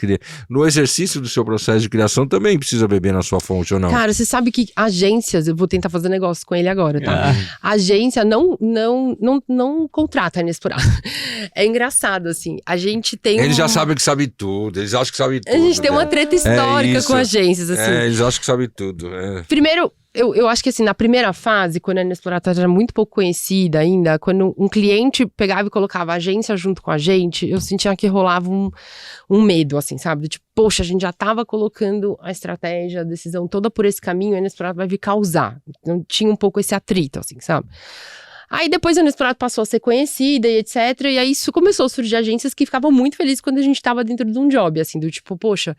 no exercício do seu processo de criação, também precisa beber na sua fonte ou não? Cara, você sabe que agências, eu vou tentar fazer negócio com ele agora, tá? A agência não contrata a Inexplorato. É engraçado, assim, a gente tem Eles já sabem que sabe tudo, eles acham que sabe tudo. A gente tem uma treta histórica com agências, assim. Eles acham que sabem tudo. Primeiro, eu acho que assim, na primeira fase, quando a Inexplorato era muito pouco conhecida ainda, quando um cliente pegava e colocava a agência junto com a gente, eu sentia que rolava um medo, assim, sabe? Tipo, poxa, a gente já tava colocando a estratégia, a decisão toda por esse caminho, a Inexplorato vai vir causar. Então tinha um pouco esse atrito, assim, sabe? Aí depois a Inexplorato passou a ser conhecida e etc. E aí isso começou a surgir agências que ficavam muito felizes quando a gente tava dentro de um job, assim, do tipo, poxa,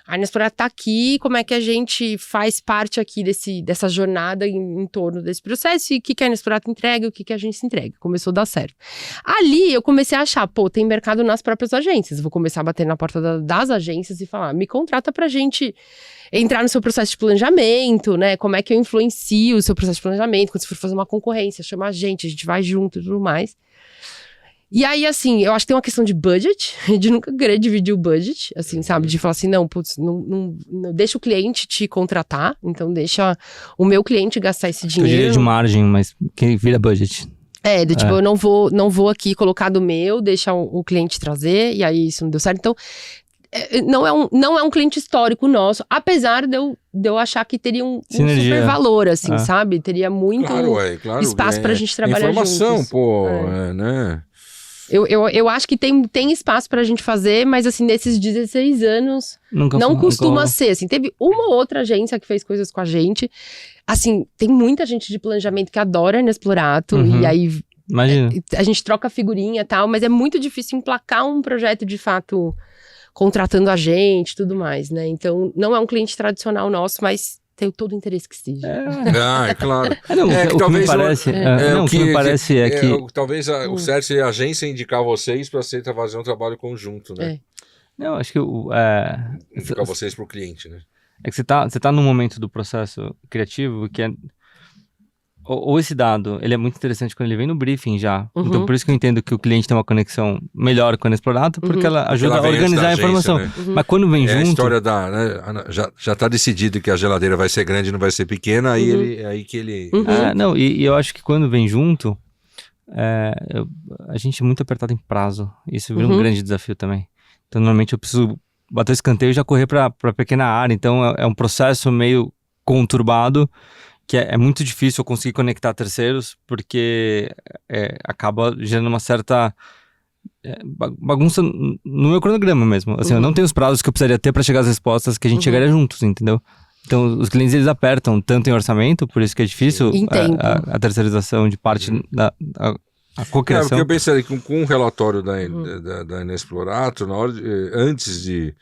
a Inexplorato tá aqui, como é que a gente faz parte aqui dessa jornada em torno desse processo e o que a Inexplorato entrega e o que a agência entrega. Começou a dar certo. Ali eu comecei a achar, tem mercado nas próprias agências. Vou começar a bater na porta das agências e falar, me contrata pra gente entrar no seu processo de planejamento, né? Como é que eu influencio o seu processo de planejamento, quando você for fazer uma concorrência, chama a gente vai junto e tudo mais. E aí, assim, eu acho que tem uma questão de budget, de nunca querer dividir o budget, assim, sabe? De falar assim, não deixa o cliente te contratar, então deixa o meu cliente gastar esse dinheiro. Eu diria de margem, mas que vira budget. Tipo, eu não vou aqui colocar do meu, deixa o cliente trazer, e aí isso não deu certo. Então, não é um cliente histórico nosso, apesar de eu achar que teria um super valor, assim, sabe? Teria muito espaço pra gente trabalhar informação, juntos. Né? Eu acho que tem espaço pra gente fazer, mas assim, nesses 16 anos, não costuma ser, assim. Teve uma ou outra agência que fez coisas com a gente. Assim, tem muita gente de planejamento que adora Inexplorato, e aí imagina. A gente troca figurinha e tal, mas é muito difícil emplacar um projeto de fato contratando a gente e tudo mais, né? Então, não é um cliente tradicional nosso, mas tem todo o interesse que esteja. É claro. O que me parece é que talvez o certo seria a agência indicar vocês para você fazer um trabalho conjunto, né? Não, acho que indicar vocês para o cliente, né? É que você tá num momento do processo criativo que ou esse dado, ele é muito interessante quando ele vem no briefing já. Então, por isso que eu entendo que o cliente tem uma conexão melhor com a Inexplorato, porque ela ajuda a organizar a informação. Né? Mas quando vem junto... a história já tá decidido que a geladeira vai ser grande e não vai ser pequena, aí que ele... E eu acho que quando vem junto, a gente é muito apertado em prazo. Isso vira um grande desafio também. Então, normalmente eu preciso bater o escanteio e já correr para pequena área. Então, é um processo meio conturbado, que é muito difícil eu conseguir conectar terceiros, porque acaba gerando uma certa bagunça no meu cronograma mesmo. Assim, eu não tenho os prazos que eu precisaria ter pra chegar às respostas que a gente chegaria juntos, entendeu? Então, os clientes, eles apertam tanto em orçamento, por isso que é difícil a terceirização de parte a cocriação. Porque eu pensaria que com o relatório da Inexplorato, antes de...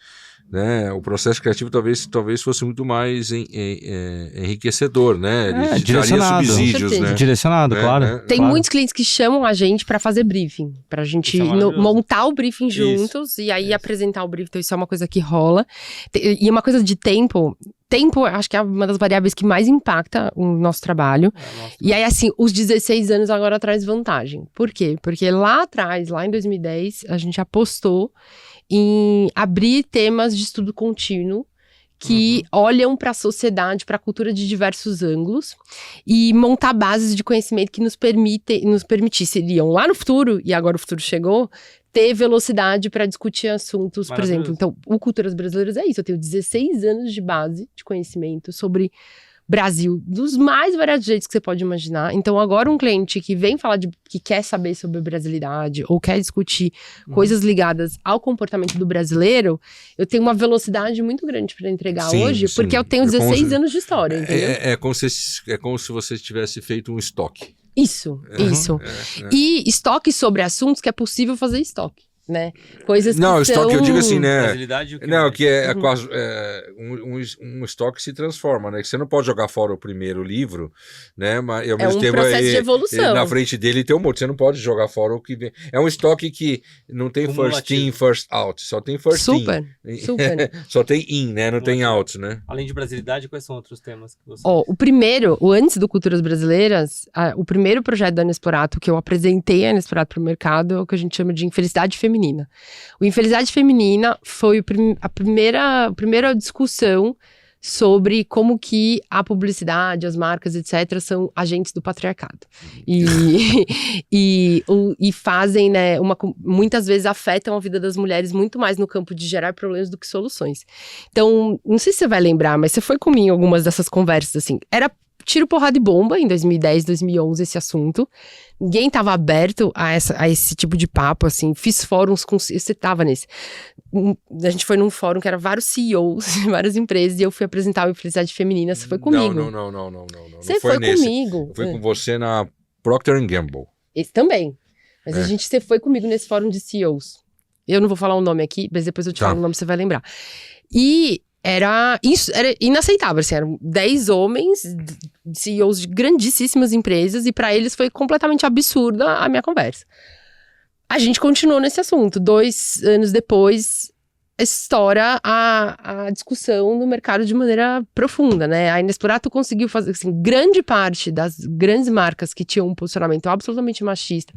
Né, o processo criativo talvez fosse muito mais enriquecedor, né? Ele te daria subsídios, né? Direcionado, claro. Tem muitos clientes que chamam a gente para fazer briefing, pra gente montar o briefing juntos e aí apresentar o briefing. Então isso é uma coisa que rola. E uma coisa de tempo, acho que é uma das variáveis que mais impacta o nosso trabalho. E aí, assim, os 16 anos agora traz vantagem. Por quê? Porque lá atrás, lá em 2010, a gente apostou em abrir temas de estudo contínuo que olham para a sociedade, para a cultura de diversos ângulos e montar bases de conhecimento que nos permitissem lá no futuro, e agora o futuro chegou, ter velocidade para discutir assuntos, por exemplo. Então, o Culturas Brasileiras é isso, eu tenho 16 anos de base de conhecimento sobre Brasil, dos mais variados jeitos que você pode imaginar. Então, agora um cliente que vem falar que quer saber sobre brasilidade ou quer discutir coisas ligadas ao comportamento do brasileiro, eu tenho uma velocidade muito grande para entregar hoje, porque eu tenho 16 anos de história, entendeu? É como se você tivesse feito um estoque. Isso. E estoque sobre assuntos que é possível fazer estoque. Né? Coisas que estoque, eu digo assim, né? Um estoque se transforma, né? Que você não pode jogar fora o primeiro livro, né? Mas ao mesmo tempo processo de evolução. Na frente dele tem um monte. Você não pode jogar fora o que vem. É um estoque que não tem first in, first out. Só tem first in. Super. Só tem in, né? Não tem out, né? Além de brasilidade, quais são outros temas que você... Antes do Culturas Brasileiras, o primeiro projeto da Inexplorato que eu apresentei a Inexplorato para o mercado é o que a gente chama de Infelicidade Feminina. O Infelicidade Feminina foi a primeira discussão sobre como que a publicidade, as marcas, etc., são agentes do patriarcado. E fazem, né, muitas vezes afetam a vida das mulheres muito mais no campo de gerar problemas do que soluções. Então, não sei se você vai lembrar, mas você foi comigo em algumas dessas conversas, assim, era tiro, porrada e bomba em 2010, 2011 esse assunto. Ninguém estava aberto a esse tipo de papo, assim. Fiz fóruns com... Você estava nesse. A gente foi num fórum que era vários CEOs de várias empresas e eu fui apresentar a Infelicidade Feminina. Você foi comigo. Não. Você foi comigo. Eu fui com você na Procter & Gamble. Esse também. Mas você foi comigo nesse fórum de CEOs. Eu não vou falar o nome aqui, mas depois eu te falo o nome, você vai lembrar. E... Era inaceitável, assim, eram 10 homens, CEOs de grandíssimas empresas, e para eles foi completamente absurda a minha conversa. A gente continuou nesse assunto. 2 anos depois, estoura a discussão no mercado de maneira profunda, né? A Inexplorato conseguiu fazer, assim, grande parte das grandes marcas que tinham um posicionamento absolutamente machista,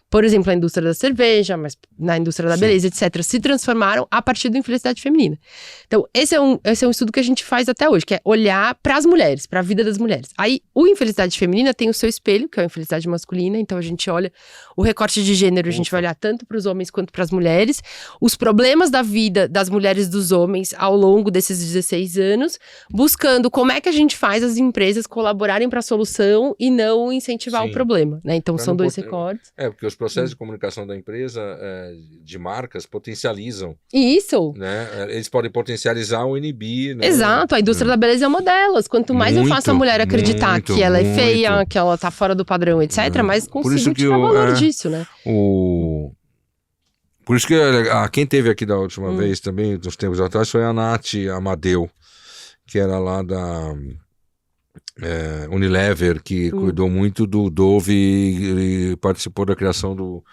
por exemplo, a indústria da cerveja, mas na indústria da beleza, etc., se transformaram a partir da Infelicidade Feminina. Então, esse é um estudo que a gente faz até hoje, que é olhar para as mulheres, para a vida das mulheres. Aí, o Infelicidade Feminina tem o seu espelho, que é a Infelicidade Masculina, então a gente olha o recorte de gênero, a gente vai olhar tanto para os homens quanto para as mulheres, os problemas da vida das mulheres e dos homens ao longo desses 16 anos, buscando como é que a gente faz as empresas colaborarem para a solução e não incentivar o problema, né? Então, são 2 recortes. Porque os processos de comunicação da empresa, de marcas, potencializam. Isso. Né? Eles podem potencializar ou inibir. Né? Exato, a indústria da beleza é uma delas. Quanto mais eu faço a mulher acreditar que ela é feia, que ela tá fora do padrão, etc., mais consigo tirar valor disso, né? Por isso que quem teve aqui da última vez também, dos tempos atrás, foi a Nath Amadeu, que era lá da... Unilever, que cuidou muito do Dove e participou da criação do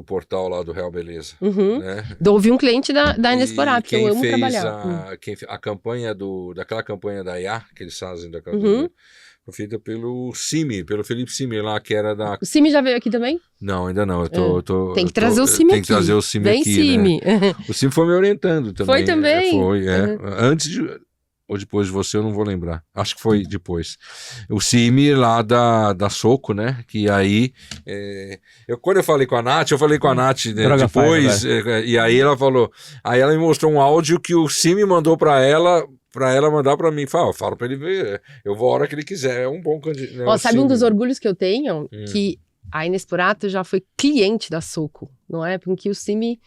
portal lá do Real Beleza. Né? Dove um cliente da Inexplorato, que eu amo trabalhar. A campanha daquela campanha da IA, que eles fazem da campanha, foi feita pelo Felipe Simi lá, que era da... O Simi já veio aqui também? Não, ainda não. Tem que trazer o Simi aqui. Tem que trazer o Simi aqui, Simi. Né? O Simi foi me orientando também. Foi também? Antes de... Ou depois de você, eu não vou lembrar. Acho que foi depois. O Simi lá da Soco, né? Que aí... quando eu falei com a Nath, né, depois... e aí ela falou... Aí ela me mostrou um áudio que o Simi mandou para ela mandar para mim. Fala para ele ver. Eu vou a hora que ele quiser. É um bom candidato. Sabe um dos orgulhos que eu tenho? Que a Inexplorato já foi cliente da Soco, não é? Porque o CIMI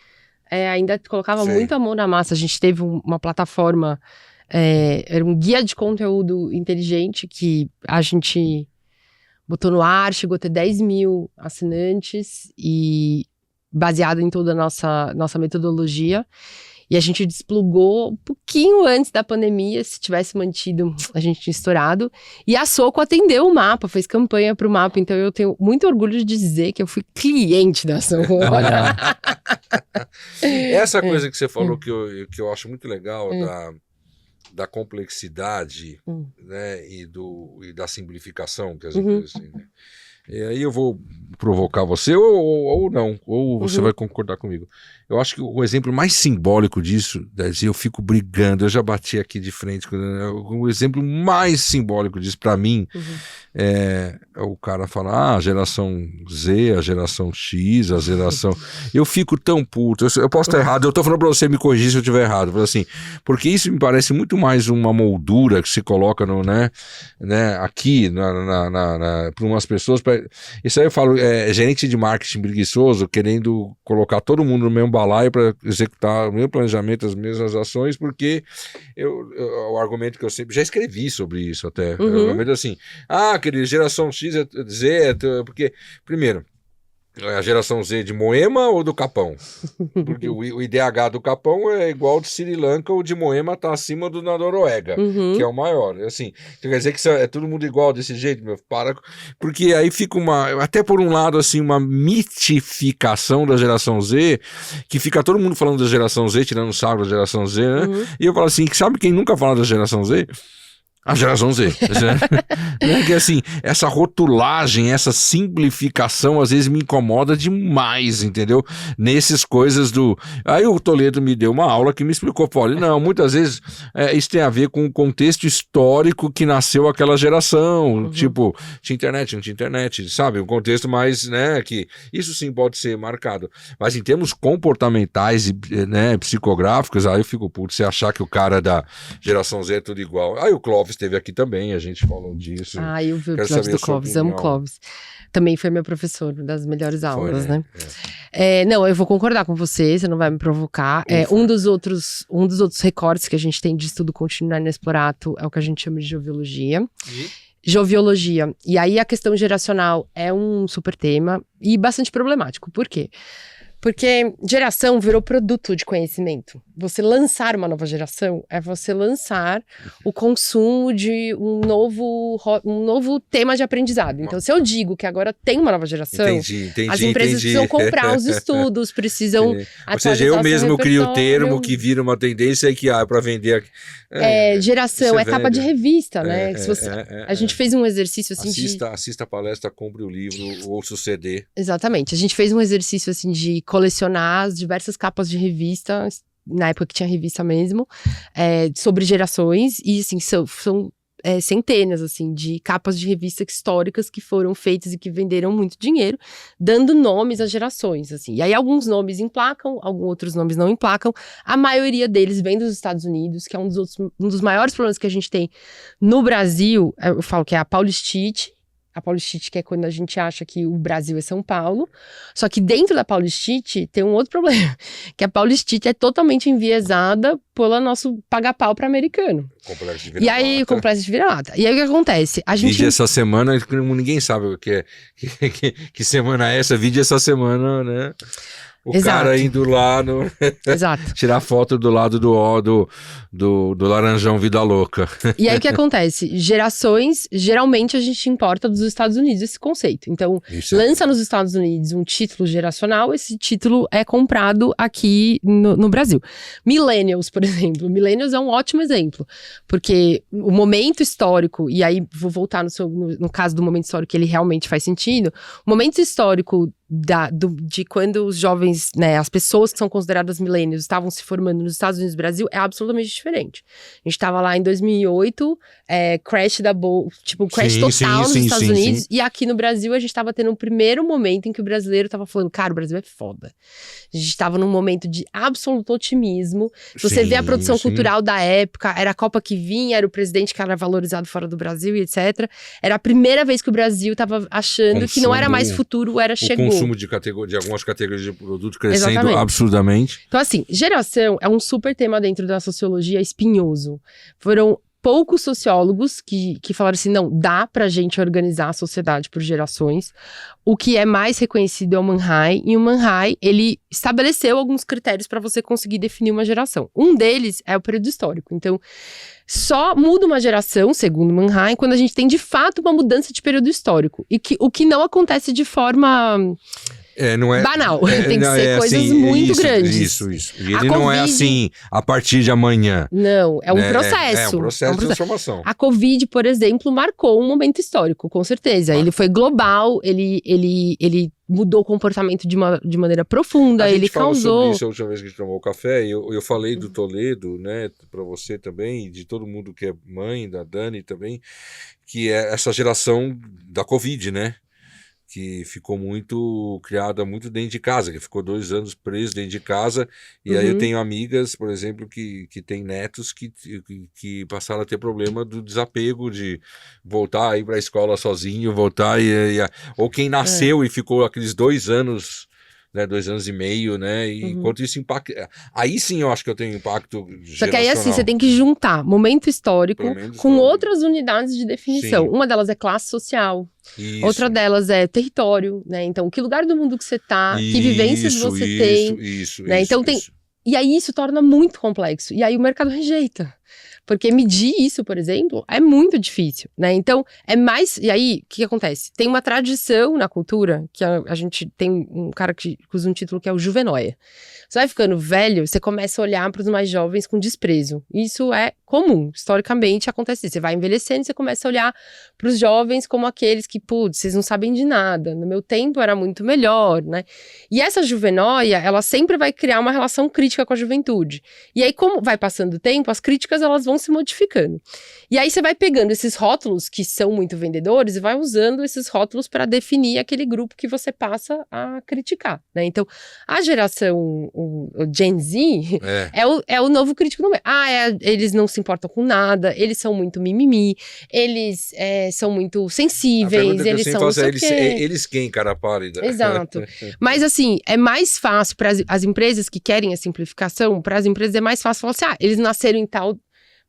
ainda colocava muita mão na massa. A gente teve uma plataforma, era um guia de conteúdo inteligente que a gente botou no ar, chegou a ter 10 mil assinantes e baseado em toda a nossa metodologia. E a gente desplugou um pouquinho antes da pandemia. Se tivesse mantido, a gente tinha estourado. E a Soco atendeu o mapa, fez campanha para o mapa. Então eu tenho muito orgulho de dizer que eu fui cliente da Soco. Essa coisa que você falou que eu acho muito legal da complexidade, né, e da simplificação que as empresas têm, né? E aí eu vou provocar você ou não, ou você vai concordar comigo. Eu acho que o exemplo mais simbólico disso, eu fico brigando, eu já bati aqui de frente, o exemplo mais simbólico disso pra mim é o cara falar, a geração Z, a geração X, a geração... Eu fico tão puto, eu posso estar errado, eu tô falando pra você me corrigir se eu estiver errado, assim, porque isso me parece muito mais uma moldura que se coloca no, né, aqui, para umas pessoas. Isso aí eu falo, gerente de marketing preguiçoso querendo colocar todo mundo no mesmo balaio para executar o mesmo planejamento, as mesmas ações, porque o argumento que eu sempre já escrevi sobre isso até, o argumento assim, querido, geração X, Z, porque, primeiro, a geração Z de Moema ou do Capão? Porque o IDH do Capão é igual ao de Sri Lanka, ou de Moema tá acima do da Noruega, que é o maior. Assim, quer dizer que é todo mundo igual desse jeito, meu? Porque aí fica até por um lado, assim, uma mitificação da geração Z, que fica todo mundo falando da geração Z, tirando sarro da geração Z, né? E eu falo assim, sabe quem nunca fala da geração Z? A geração Z. Que assim, essa rotulagem, essa simplificação às vezes me incomoda demais, entendeu? Nesses coisas do... Aí o Toledo me deu uma aula que me explicou, olha, não, muitas vezes isso tem a ver com o contexto histórico que nasceu aquela geração, tipo, tinha internet, não tinha internet, sabe? Um contexto mais, né, que isso sim pode ser marcado. Mas em termos comportamentais e, né, psicográficos, aí eu fico puto, você achar que o cara da geração Z é tudo igual. Aí o Clóvis esteve aqui também, a gente falou disso. Eu vi o episódio do Clóvis, amo Clóvis. Também foi meu professor, uma das melhores aulas, né? Não, eu vou concordar com você não vai me provocar. Um dos outros recortes que a gente tem de estudo contínuo na Inexplorato é o que a gente chama de joviologia. Joviologia. E aí a questão geracional é um super tema e bastante problemático. Por quê? Porque geração virou produto de conhecimento. Você lançar uma nova geração é você lançar o consumo de um novo tema de aprendizado. Então, se eu digo que agora tem uma nova geração, as empresas precisam comprar os estudos, precisam atualizar. Ou seja, eu mesmo crio o termo que vira uma tendência e que é para vender. Geração, capa de revista, né? A gente fez um exercício assim assista a palestra, compre o livro, ouça o CD. Exatamente. A gente fez um exercício assim de colecionar as diversas capas de revista, na época que tinha revista mesmo, sobre gerações, e assim, são centenas, assim, de capas de revista históricas que foram feitas e que venderam muito dinheiro, dando nomes às gerações, assim. E aí alguns nomes emplacam, alguns outros nomes não emplacam. A maioria deles vem dos Estados Unidos, que é um dos maiores problemas que a gente tem no Brasil. Eu falo que é a paulistite. A paulistite, que é quando a gente acha que o Brasil é São Paulo. Só que dentro da paulistite tem um outro problema, que a paulistite é totalmente enviesada pelo nosso paga-pau para americano. Complexo de vira-lata. E aí, complexo de vira-lata. E aí o que acontece? A gente... Vídeo essa semana, ninguém sabe o que é. Que semana é essa? Vídeo essa semana, né? O cara indo lá tirar foto do lado do laranjão Vida Louca. E aí o que acontece? Gerações, geralmente a gente importa dos Estados Unidos esse conceito. Então, lança nos Estados Unidos um título geracional, esse título é comprado aqui no Brasil. Millennials, por exemplo. Millennials é um ótimo exemplo. Porque o momento histórico, e aí vou voltar no caso do momento histórico, que ele realmente faz sentido. O momento histórico de quando os jovens, né, as pessoas que são consideradas millennials estavam se formando nos Estados Unidos e Brasil é absolutamente diferente. A gente estava lá em 2008, crash da bolsa, tipo, crash total nos Estados Unidos, e aqui no Brasil a gente estava tendo um primeiro momento em que o brasileiro estava falando, cara, o Brasil é foda. A gente estava num momento de absoluto otimismo. Se você vê a produção cultural da época, era a Copa que vinha, era o presidente que era valorizado fora do Brasil e etc. Era a primeira vez que o Brasil estava achando que não era mais futuro, era chegou. O consumo de algumas categorias de produto crescendo absurdamente. Então, assim, geração é um super tema dentro da sociologia espinhoso. Foram poucos sociólogos que falaram assim, não, dá pra gente organizar a sociedade por gerações. O que é mais reconhecido é o Manhai, e o Manhai, ele estabeleceu alguns critérios para você conseguir definir uma geração. Um deles é o período histórico. Então, só muda uma geração, segundo Manhai, quando a gente tem de fato uma mudança de período histórico. E o que não acontece de forma... não é banal, tem que ser coisas assim, muito grandes. Isso. E ele não é assim, a partir de amanhã. Não, é um processo. É um processo de transformação. A Covid, por exemplo, marcou um momento histórico, com certeza. Ele foi global, ele mudou o comportamento de maneira profunda, ele causou... A gente falou sobre isso a última vez que a gente tomou o café, e eu falei do Toledo, né, pra você também, e de todo mundo que é mãe, da Dani também, que é essa geração da Covid, né? Que ficou criada muito dentro de casa, que ficou 2 anos preso dentro de casa, e aí eu tenho amigas, por exemplo, que têm netos que passaram a ter problema do desapego, de voltar a ir para a escola sozinho, ou quem nasceu e ficou aqueles 2 anos, né, 2 anos e meio, né, e enquanto isso impacta, aí sim eu acho que eu tenho impacto geracional. Só que aí assim, você tem que juntar momento histórico com outras unidades de definição. Sim. Uma delas é classe social. Isso. Outra delas é território, né? Então, que lugar do mundo que você tá, que vivências você tem. Né? Então, e aí isso torna muito complexo. E aí o mercado rejeita. Porque medir isso, por exemplo, é muito difícil, né? Então, é mais... E aí, o que acontece? Tem uma tradição na cultura, que a gente tem um cara que usa um título que é o Juvenóia. Você vai ficando velho, você começa a olhar para os mais jovens com desprezo. Isso é comum, historicamente acontece isso. Você vai envelhecendo e você começa a olhar para os jovens como aqueles que, putz, vocês não sabem de nada. No meu tempo era muito melhor, né? E essa juvenóia, ela sempre vai criar uma relação crítica com a juventude. E aí, como vai passando o tempo, as críticas, elas vão se modificando. E aí você vai pegando esses rótulos que são muito vendedores e vai usando esses rótulos para definir aquele grupo que você passa a criticar, né? Então, a geração o Gen Z é o novo crítico do meio. Eles não se importam com nada, eles são muito mimimi, eles são muito sensíveis, eles são não sei o quê. Eles quem, cara pálida? Exato. Mas assim, é mais fácil para as empresas que querem a simplificação, para as empresas é mais fácil falar assim, eles nasceram em tal...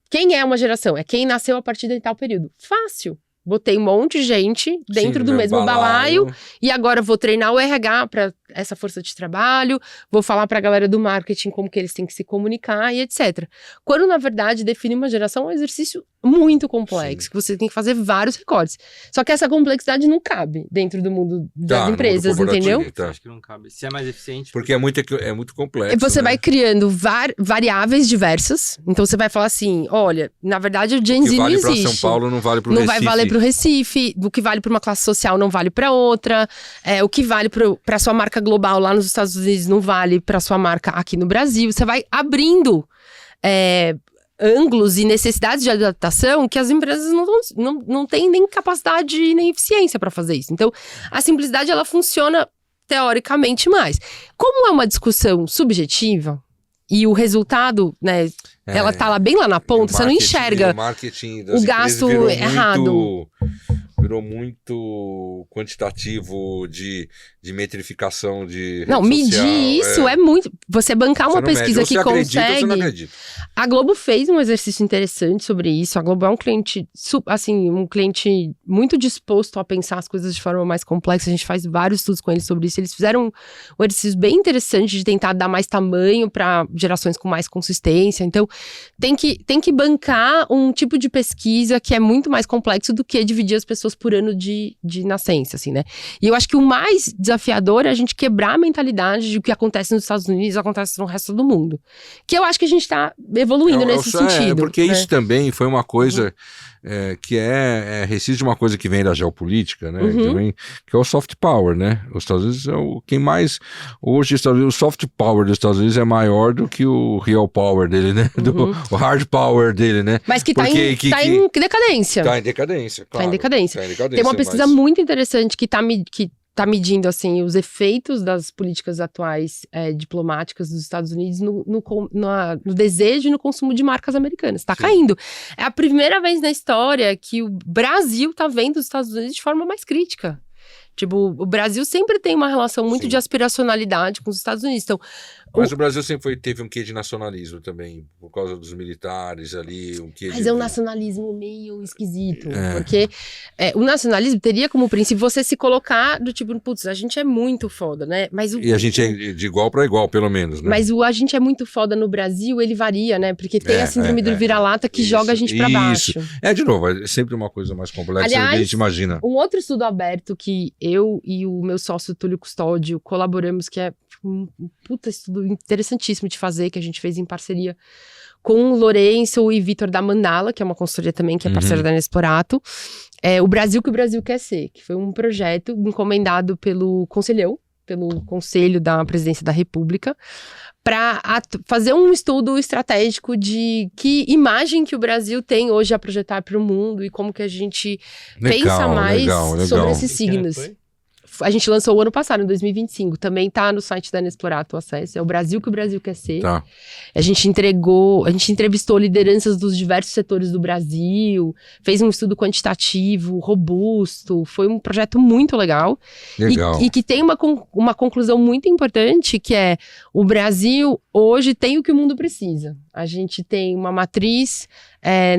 Quem é uma geração? É quem nasceu a partir de tal período. Fácil. Botei um monte de gente dentro do mesmo balaio e agora vou treinar o RH para essa força de trabalho, vou falar para a galera do marketing como que eles têm que se comunicar e etc. Quando, na verdade, definir uma geração é um exercício muito complexo, que você tem que fazer vários recortes. Só que essa complexidade não cabe dentro do mundo das empresas, entendeu? Acho que não cabe. Se é mais eficiente... Porque é muito complexo. E você vai criando variáveis diversas. Então, você vai falar assim, olha, na verdade, o Gen Z não existe. O que vale para São Paulo não vale para o Recife. Não vai valer para o Recife. O que vale para uma classe social não vale para outra. O que vale para sua marca global lá nos Estados Unidos não vale para sua marca aqui no Brasil. Você vai abrindo ângulos e necessidades de adaptação que as empresas não têm nem capacidade nem eficiência para fazer isso. Então, a simplicidade, ela funciona teoricamente mais. Como é uma discussão subjetiva e o resultado, né, ela tá bem lá na ponta, você não enxerga o gasto errado. Virou muito quantitativo de metrificação de rede Não, medir social, isso é muito... Você bancar uma pesquisa que consegue... Não acredita. A Globo fez um exercício interessante sobre isso. A Globo é um cliente, um cliente muito disposto a pensar as coisas de forma mais complexa. A gente faz vários estudos com eles sobre isso. Eles fizeram um exercício bem interessante de tentar dar mais tamanho para gerações com mais consistência. Então, tem que bancar um tipo de pesquisa que é muito mais complexo do que dividir as pessoas por ano de nascença, assim, né? E eu acho que o mais desafiador é a gente quebrar a mentalidade de o que acontece nos Estados Unidos acontece no resto do mundo. Que eu acho que a gente tá evoluindo nesse sentido. Porque isso também foi uma coisa que é resiste de uma coisa que vem da geopolítica, né? Que é o soft power, né? Os Estados Unidos é quem mais... Hoje, o soft power dos Estados Unidos é maior do que o real power dele, né? O hard power dele, né? Mas que tá em decadência. Tá em decadência, claro. Tá em decadência. Tem uma pesquisa muito interessante que tá medindo, assim, os efeitos das políticas atuais diplomáticas dos Estados Unidos no desejo e no consumo de marcas americanas. Tá caindo. É a primeira vez na história que o Brasil tá vendo os Estados Unidos de forma mais crítica. Tipo, o Brasil sempre tem uma relação muito de aspiracionalidade com os Estados Unidos. Então, mas o Brasil sempre teve um quê de nacionalismo também, por causa dos militares ali, Mas é um nacionalismo meio esquisito, porque o nacionalismo teria como princípio você se colocar do tipo, putz, a gente é muito foda, né? E a gente é de igual para igual, pelo menos, né? Mas a gente é muito foda no Brasil, ele varia, né? Porque tem a síndrome do vira-lata que joga a gente para baixo. De novo, é sempre uma coisa mais complexa do que a gente imagina. Um outro estudo aberto que eu e o meu sócio Túlio Custódio colaboramos, que é um puta estudo interessantíssimo de fazer, que a gente fez em parceria com o Lourenço e Vitor da Mandala, que é uma consultoria também, que é parceira da Inexplorato. O Brasil que o Brasil quer ser, que foi um projeto encomendado pelo Conselhão, pelo Conselho da Presidência da República, para fazer um estudo estratégico de que imagem que o Brasil tem hoje a projetar para o mundo e como que a gente pensa mais sobre esses signos. A gente lançou o ano passado, em 2025. Também tá no site da Inexplorato o acesso. É o Brasil que o Brasil quer ser. Tá. A gente entrevistou lideranças dos diversos setores do Brasil, fez um estudo quantitativo, robusto. Foi um projeto muito legal. E que tem uma conclusão muito importante, que é o Brasil hoje tem o que o mundo precisa. A gente tem uma matriz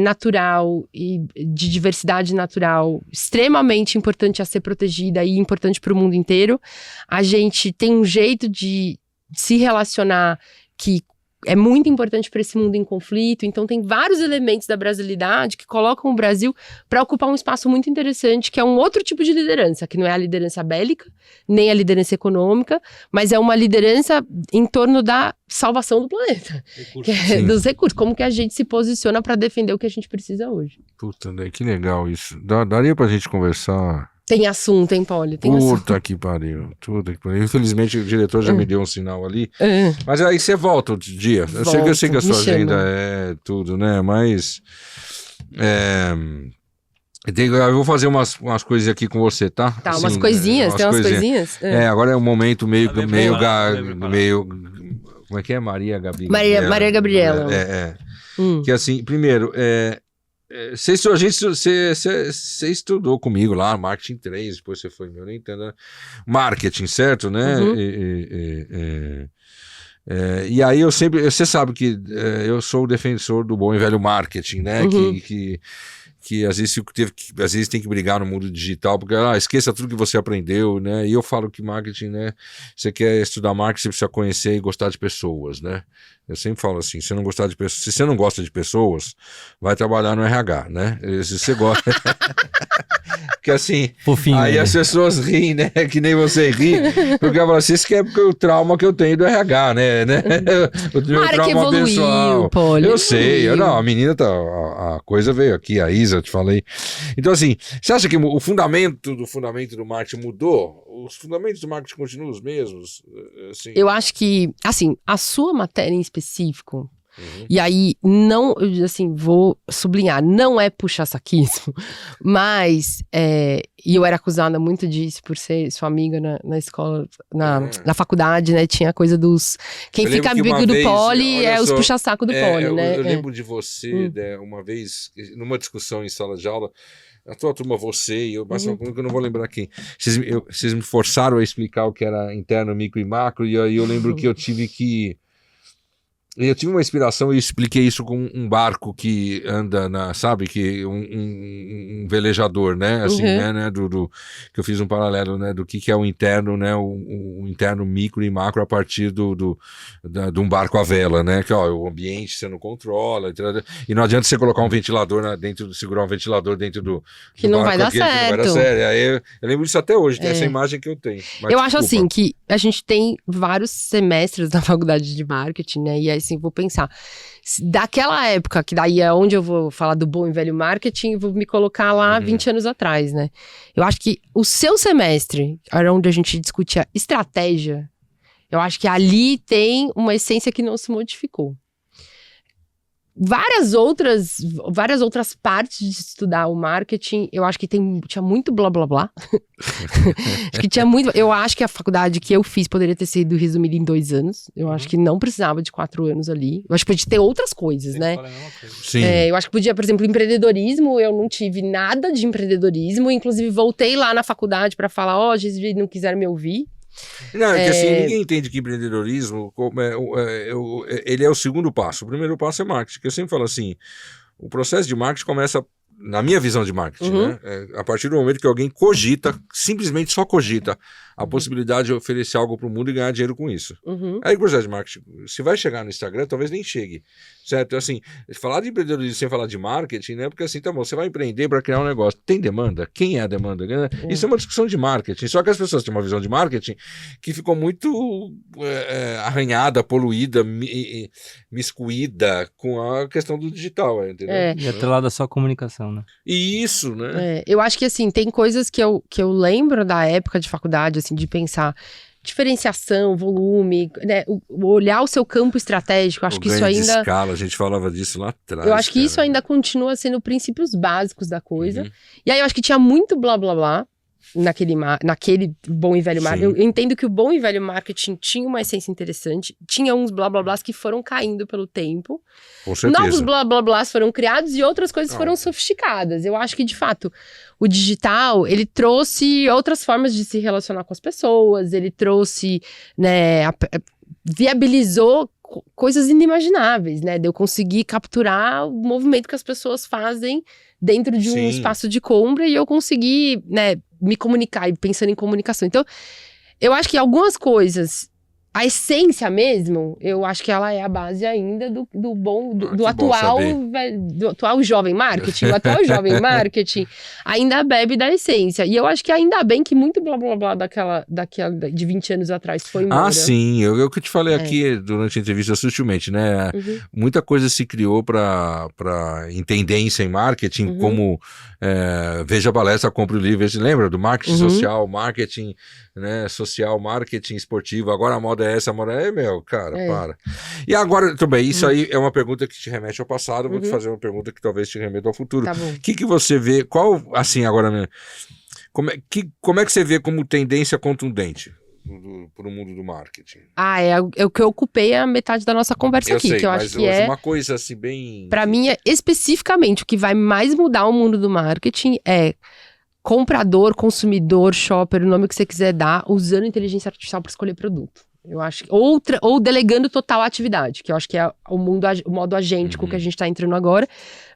natural e de diversidade natural extremamente importante a ser protegida e importante para o mundo inteiro. A gente tem um jeito de se relacionar que é muito importante para esse mundo em conflito. Então tem vários elementos da brasilidade que colocam o Brasil para ocupar um espaço muito interessante, que é um outro tipo de liderança, que não é a liderança bélica, nem a liderança econômica, mas é uma liderança em torno da salvação do planeta, dos recursos, como que a gente se posiciona para defender o que a gente precisa hoje. Puta, que legal isso. Daria pra gente conversar... Tem assunto, hein, Poli? Puta que pariu. Infelizmente o diretor já me deu um sinal ali. Mas aí você volta outro dia. Eu sei que a sua agenda é tudo, né? Mas... eu vou fazer umas coisas aqui com você, tá? Tá, assim, umas coisinhas? Tem umas coisinhas? Agora é um momento meio... Como é que é? Maria Gabriela. Maria Gabriela. Que assim, primeiro... Você estudou comigo lá, Marketing 3, depois você foi, eu nem entendo, né? Marketing, certo, né? E aí você sabe que eu sou o defensor do bom e velho marketing, né? Que às vezes tem que brigar no mundo digital, porque esqueça tudo que você aprendeu, né? E eu falo que marketing, né? Você quer estudar marketing, você precisa conhecer e gostar de pessoas, né? Eu sempre falo assim, se você não gosta de pessoas, vai trabalhar no RH, né? Se você gosta... Porque assim, fofinho, aí as pessoas riem, né? Que nem você ri, porque eu falo assim, isso que é porque o trauma que eu tenho do RH, né? O meu trauma pessoal. Poli, eu sei, a menina a coisa veio aqui, a Isa, eu te falei. Então assim, você acha que o fundamento do marketing mudou? Os fundamentos do marketing continuam os mesmos? Assim? Eu acho que, assim, a sua matéria em específico, e aí, não, assim, vou sublinhar, não é puxa-saquismo, mas, e eu era acusada muito disso por ser sua amiga na escola, na faculdade, né, tinha a coisa dos, quem fica amigo do Poli é os puxa-saco do Poli, né. Eu lembro de você, uma vez, numa discussão em sala de aula, a tua turma, você e eu, mas eu não vou lembrar quem. Vocês me forçaram a explicar o que era interno, micro e macro, e aí eu lembro que eu tive uma inspiração e expliquei isso com um barco que anda sabe, que um velejador, né, assim, né, que eu fiz um paralelo, né, do que é o interno, né, o interno micro e macro a partir de um barco à vela, né, que o ambiente você não controla, e não adianta você colocar um ventilador segurar um ventilador dentro do que não vai dar certo. Aí eu lembro disso até hoje, tem essa imagem que eu tenho. Mas, eu acho assim que a gente tem vários semestres na faculdade de marketing, né? E aí, assim, vou pensar, daquela época, que daí é onde eu vou falar do bom e velho marketing, vou me colocar lá 20 anos atrás, né? Eu acho que o seu semestre, era onde a gente discutia estratégia, eu acho que ali tem uma essência que não se modificou. Várias outras partes de estudar o marketing, eu acho que tinha muito blá blá blá. Acho que tinha muito. Eu acho que a faculdade que eu fiz poderia ter sido resumida em 2 anos. Eu acho que não precisava de 4 anos ali. Eu acho que podia ter outras coisas, né? Sim. Eu acho que podia, por exemplo, empreendedorismo. Eu não tive nada de empreendedorismo. Inclusive, voltei lá na faculdade pra falar: ó, Jesus, não quiseram me ouvir. Não, é que assim, ninguém entende que empreendedorismo ele é o segundo passo. O primeiro passo é marketing, que eu sempre falo assim, o processo de marketing começa, na minha visão de marketing, né? A partir do momento que alguém cogita, simplesmente só cogita, a possibilidade de oferecer algo para o mundo e ganhar dinheiro com isso. Aí o processo de marketing, se vai chegar no Instagram, talvez nem chegue, certo? Assim, falar de empreendedorismo sem falar de marketing, né? Porque assim, tá bom, você vai empreender para criar um negócio. Tem demanda? Quem é a demanda? Isso é uma discussão de marketing. Só que as pessoas têm uma visão de marketing que ficou muito arranhada, poluída, miscuída com a questão do digital, entendeu? E atrelada só à comunicação, né? E isso, né? Eu acho que, assim, tem coisas que eu lembro da época de faculdade, assim, de pensar diferenciação, volume, né? Olhar o seu campo estratégico, acho que isso ainda... de escala, a gente falava disso lá atrás. Eu acho que isso ainda continua sendo princípios básicos da coisa. E aí eu acho que tinha muito blá blá blá naquele bom e velho marketing. Eu entendo que o bom e velho marketing tinha uma essência interessante, tinha uns blá blá blás que foram caindo pelo tempo. Com certeza. Novos blá blá blás foram criados e outras coisas foram sofisticadas. Eu acho que, de fato, o digital, ele trouxe outras formas de se relacionar com as pessoas, ele trouxe, né, viabilizou coisas inimagináveis, né, de eu conseguir capturar o movimento que as pessoas fazem dentro de um espaço de compra e eu conseguir, né, me comunicar e pensando em comunicação. Então, eu acho que algumas coisas, a essência mesmo, eu acho que ela é a base ainda do atual jovem marketing. O atual jovem marketing ainda bebe da essência. E eu acho que ainda bem que muito blá blá blá daquela de 20 anos atrás foi embora. Ah, sim. Eu que te falei aqui durante a entrevista sutilmente, né? Muita coisa se criou para em tendência em marketing, como veja a palestra, compre o livro. Você lembra do marketing social, marketing, né, social, marketing esportivo? Agora a moda é essa, a moda cara, para. E agora, também, isso aí é uma pergunta que te remete ao passado, vou te fazer uma pergunta que talvez te remeta ao futuro. Tá bom. O que você vê, assim, agora, como é que você vê como tendência contundente para o mundo do marketing? É o que eu ocupei a metade da nossa conversa aqui, sei, que eu acho que uma coisa assim bem... Pra mim, especificamente, o que vai mais mudar o mundo do marketing é comprador, consumidor, shopper, o nome que você quiser dar, usando inteligência artificial para escolher produto. Eu acho que ou delegando total atividade, que eu acho que é o modo agêntico que a gente está entrando agora.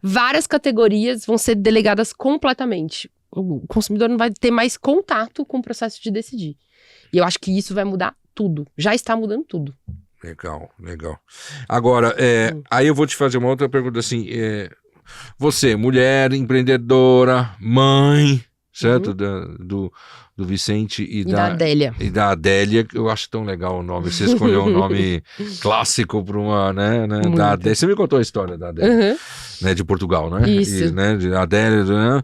Várias categorias vão ser delegadas completamente. O consumidor não vai ter mais contato com o processo de decidir. E eu acho que isso vai mudar tudo. Já está mudando tudo. Legal. Agora, aí eu vou te fazer uma outra pergunta assim. Você, mulher, empreendedora, mãe, certo? Do Vicente e da Adélia. E da Adélia, que eu acho tão legal o nome. Você escolheu um nome clássico para uma, né? Da Adélia. Você me contou a história da Adélia, né? De Portugal, né? Isso. E, né, de Adélia, né?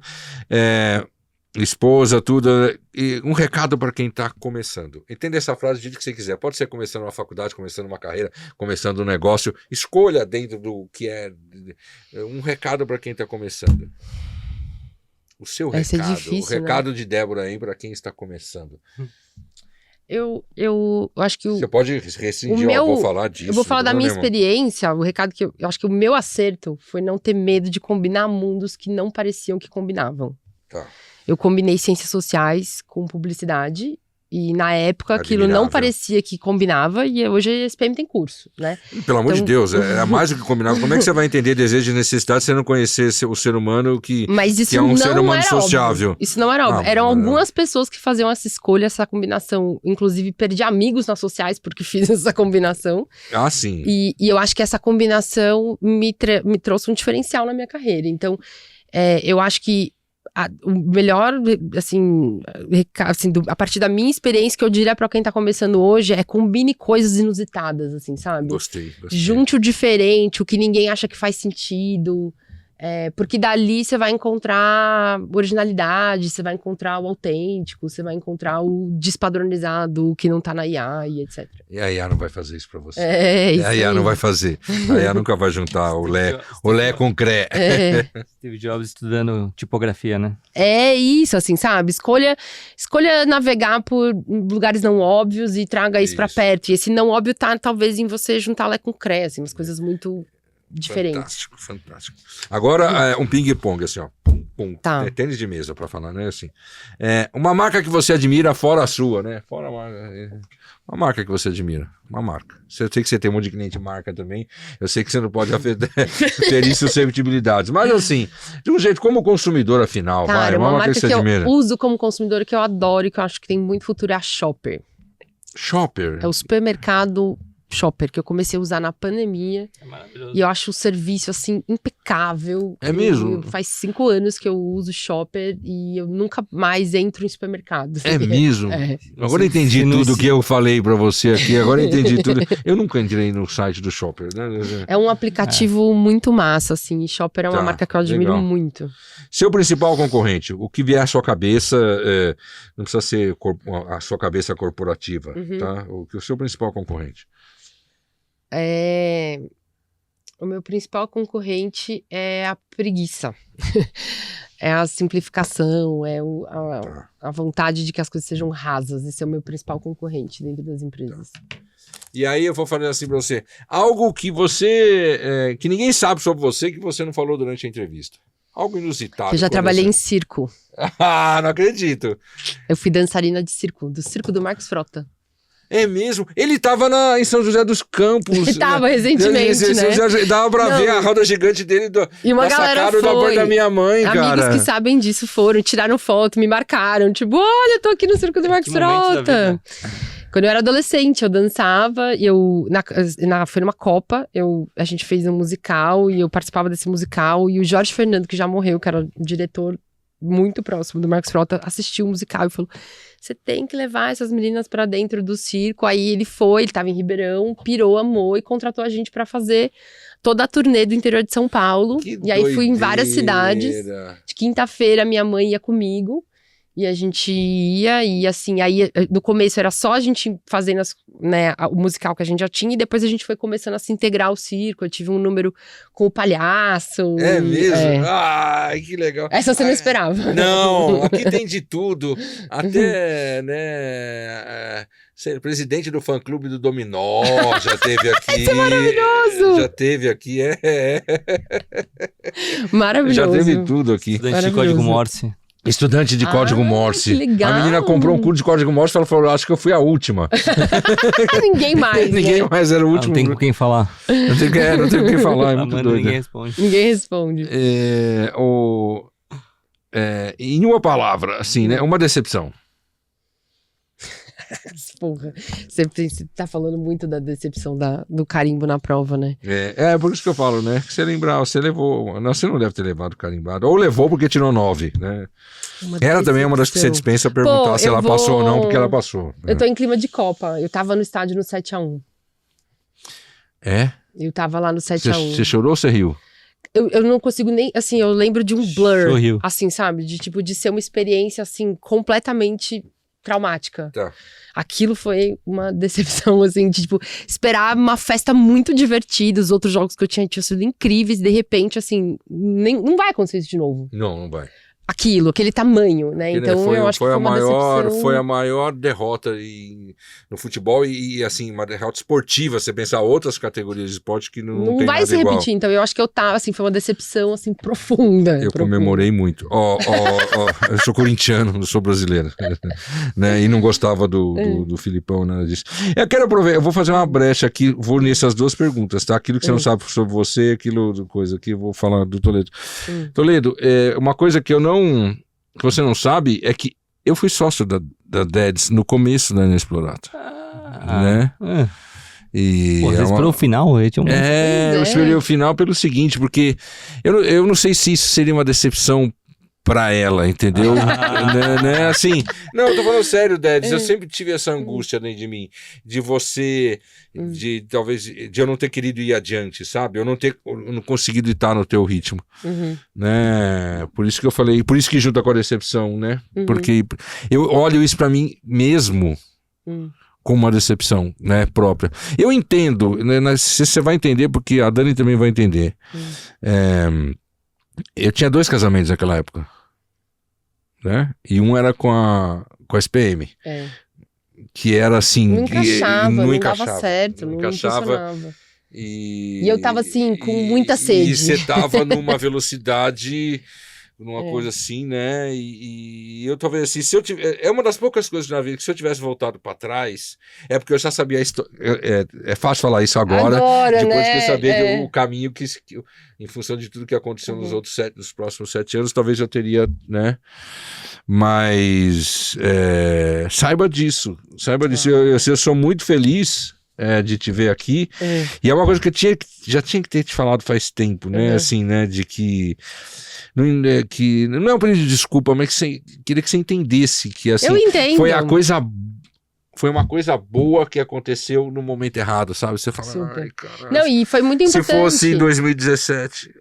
Esposa, tudo. E um recado para quem está começando. Entenda essa frase do jeito que você quiser. Pode ser começando uma faculdade, começando uma carreira, começando um negócio. Escolha dentro do que é um recado para quem está começando. O seu recado. Difícil, o recado de Débora aí para quem está começando. Eu acho que você pode rescindir, eu vou falar disso. Eu vou falar da minha experiência. O recado que eu acho que o meu acerto foi não ter medo de combinar mundos que não pareciam que combinavam. Tá. Eu combinei ciências sociais com publicidade e na época aquilo não parecia que combinava e hoje a SPM tem curso, né? Pelo amor de Deus, é mais do que combinava. Como é que você vai entender desejo e necessidade se você não conhecer o ser humano que é um ser humano sociável? Isso não era óbvio. Eram algumas pessoas que faziam essa escolha, essa combinação. Inclusive, perdi amigos nas sociais porque fiz essa combinação. Ah, sim. E eu acho que essa combinação me trouxe um diferencial na minha carreira. Então, eu acho que o melhor, assim, a partir da minha experiência, que eu diria pra quem tá começando hoje, é combine coisas inusitadas, assim, sabe? Gostei. Junte o diferente, o que ninguém acha que faz sentido. Porque dali você vai encontrar originalidade, você vai encontrar o autêntico, você vai encontrar o despadronizado, o que não tá na IA e etc. E a IA não vai fazer isso pra você. Isso a IA aí. não vai fazer. A IA nunca vai juntar o Lé com o CRE. Steve Jobs estudando tipografia, né? É isso, assim, sabe? Escolha navegar por lugares não óbvios e traga isso pra perto. E esse não óbvio tá, talvez, em você juntar Lé com CRE, assim, umas coisas muito diferentes. Fantástico. Agora, um ping-pong, assim, ó. Pum. Tá. É tênis de mesa, pra falar, né? Assim. Uma marca que você admira fora a sua, né? Fora uma marca que você admira. Uma marca. Eu sei que você tem um monte de cliente de marca também. Eu sei que você não pode ferir susceptibilidades. Mas, assim, de um jeito como consumidor, afinal, Cara, uma marca que você admira. Eu uso como consumidor, que eu adoro e que eu acho que tem muito futuro, é a Shopper. Shopper? É o supermercado Shopper, que eu comecei a usar na pandemia. É maravilhoso. E eu acho o serviço, assim, impecável. É mesmo? Faz 5 anos que eu uso Shopper e eu nunca mais entro em supermercado. É mesmo? É. Agora eu entendi tudo que eu falei pra você aqui. Agora eu entendi tudo. Eu nunca entrei no site do Shopper, né? É um aplicativo muito massa, assim. E Shopper é uma marca que eu admiro legal. muito. Seu principal concorrente, o que vier à sua cabeça, não precisa ser a sua cabeça corporativa, tá? O seu principal concorrente? O meu principal concorrente é a preguiça. É a simplificação, a vontade de que as coisas sejam rasas. Esse é o meu principal concorrente dentro das empresas. E aí eu vou falar assim pra você, algo que você, que ninguém sabe sobre você, que você não falou durante a entrevista. Algo inusitado. Eu já trabalhei em circo. Ah, não acredito. Eu fui dançarina de circo, do circo do Marcos Frota. É mesmo? Ele tava em São José dos Campos. Ele tava recentemente, né? Dava pra ver a roda gigante dele e uma galera sacada da porta foi. da minha mãe, cara. Amigos que sabem disso foram, tiraram foto, me marcaram. Tipo, olha, eu tô aqui no circo do Marcos Frota. Quando eu era adolescente, eu dançava, e foi numa Copa, a gente fez um musical, e eu participava desse musical, e o Jorge Fernando, que já morreu, que era o diretor muito próximo do Marcos Frota, assistiu o musical e falou, você tem que levar essas meninas pra dentro do circo. Aí ele tava em Ribeirão, pirou, amou e contratou a gente pra fazer toda a turnê do interior de São Paulo. E aí fui em várias cidades. De quinta-feira minha mãe ia comigo. E a gente ia, e assim, aí no começo era só a gente fazendo o musical que a gente já tinha, e depois a gente foi começando a se integrar ao circo. Eu tive um número com o palhaço. É mesmo? Ai, que legal. Essa você não esperava. Não, aqui tem de tudo. Até, ser presidente do fã-clube do Dominó já teve aqui. Isso é maravilhoso! Já teve aqui, Maravilhoso. Já teve tudo aqui. Estudante de código Morse. Estudante de código Morse. Que legal. A menina comprou um curso de código Morse e ela falou, acho que eu fui a última. Ninguém mais, Ninguém mais era o último. Não tem com quem falar. Não tem com quem falar, é muito Amanda, doido. ninguém responde. Ninguém responde. Em uma palavra, assim, né? Uma decepção. Porra, você tá falando muito da decepção do carimbo na prova, né? É por isso que eu falo, né? Que você lembrar, você levou. Não, você não deve ter levado carimbado. Ou levou porque tirou 9, né? Ela também é uma das que você dispensa perguntar se ela passou ou não, porque ela passou. Eu tô em clima de Copa. Eu tava no estádio no 7-1. É? Eu tava lá no 7-1. Você chorou ou você riu? Eu não consigo nem, assim, eu lembro de um blur, Sorriu. assim, sabe? De ser uma experiência, assim, completamente traumática. Tá. Aquilo foi uma decepção, assim, de, esperar uma festa muito divertida, os outros jogos que eu tinham sido incríveis, e de repente, assim, não vai acontecer isso de novo. Não vai. Aquele tamanho, né? Então eu acho que foi uma decepção. Foi a maior derrota no futebol e, assim, uma derrota esportiva. Você pensar outras categorias de esporte que não tem vai nada se igual. repetir. Então eu acho que eu tava, assim, foi uma decepção, assim, profunda. Eu comemorei muito. Eu sou corintiano, não sou brasileiro. Né? E não gostava do Filipão, nada disso. Eu quero aproveitar, eu vou fazer uma brecha aqui, vou nessas duas perguntas, tá? Aquilo que você não sabe sobre você, coisa que eu vou falar do Toledo. Toledo, uma coisa que que você não sabe é que eu fui sócio da Dads no começo da Inexplorado. Né? E você esperou o final? Eu esperei o final pelo seguinte, porque eu não sei se isso seria uma decepção pra ela, entendeu? né? Assim, não, eu tô falando sério, Dedes, eu sempre tive essa angústia dentro de mim, de você, talvez, de eu não ter querido ir adiante, sabe? Eu não conseguido estar no teu ritmo, né? Por isso que eu falei, por isso que junta com a decepção, né? Porque eu olho isso pra mim mesmo como uma decepção, né, própria. Eu entendo, né, você vai entender, porque a Dani também vai entender. Eu tinha 2 casamentos naquela época, né? E um era com a SPM, que era assim, não dava certo, não funcionava. E eu tava assim, com muita sede. E você tava numa velocidade, numa coisa assim, né? E eu talvez assim, se eu tiver, é uma das poucas coisas na vida que se eu tivesse voltado para trás, é porque eu já sabia a história. É fácil falar isso agora depois, né? Que eu sabia o caminho que em função de tudo que aconteceu nos próximos 7 anos, talvez eu teria, né? Mas saiba disso. Eu sou muito feliz de te ver aqui. E é uma coisa que já tinha que ter te falado faz tempo, né? Assim, né? De que não é um pedido de desculpa, mas queria que você entendesse que assim, eu entendo. Foi uma coisa boa que aconteceu no momento errado, sabe? Você fala, ai, caralho. Não, e foi muito importante. Se fosse em 2017.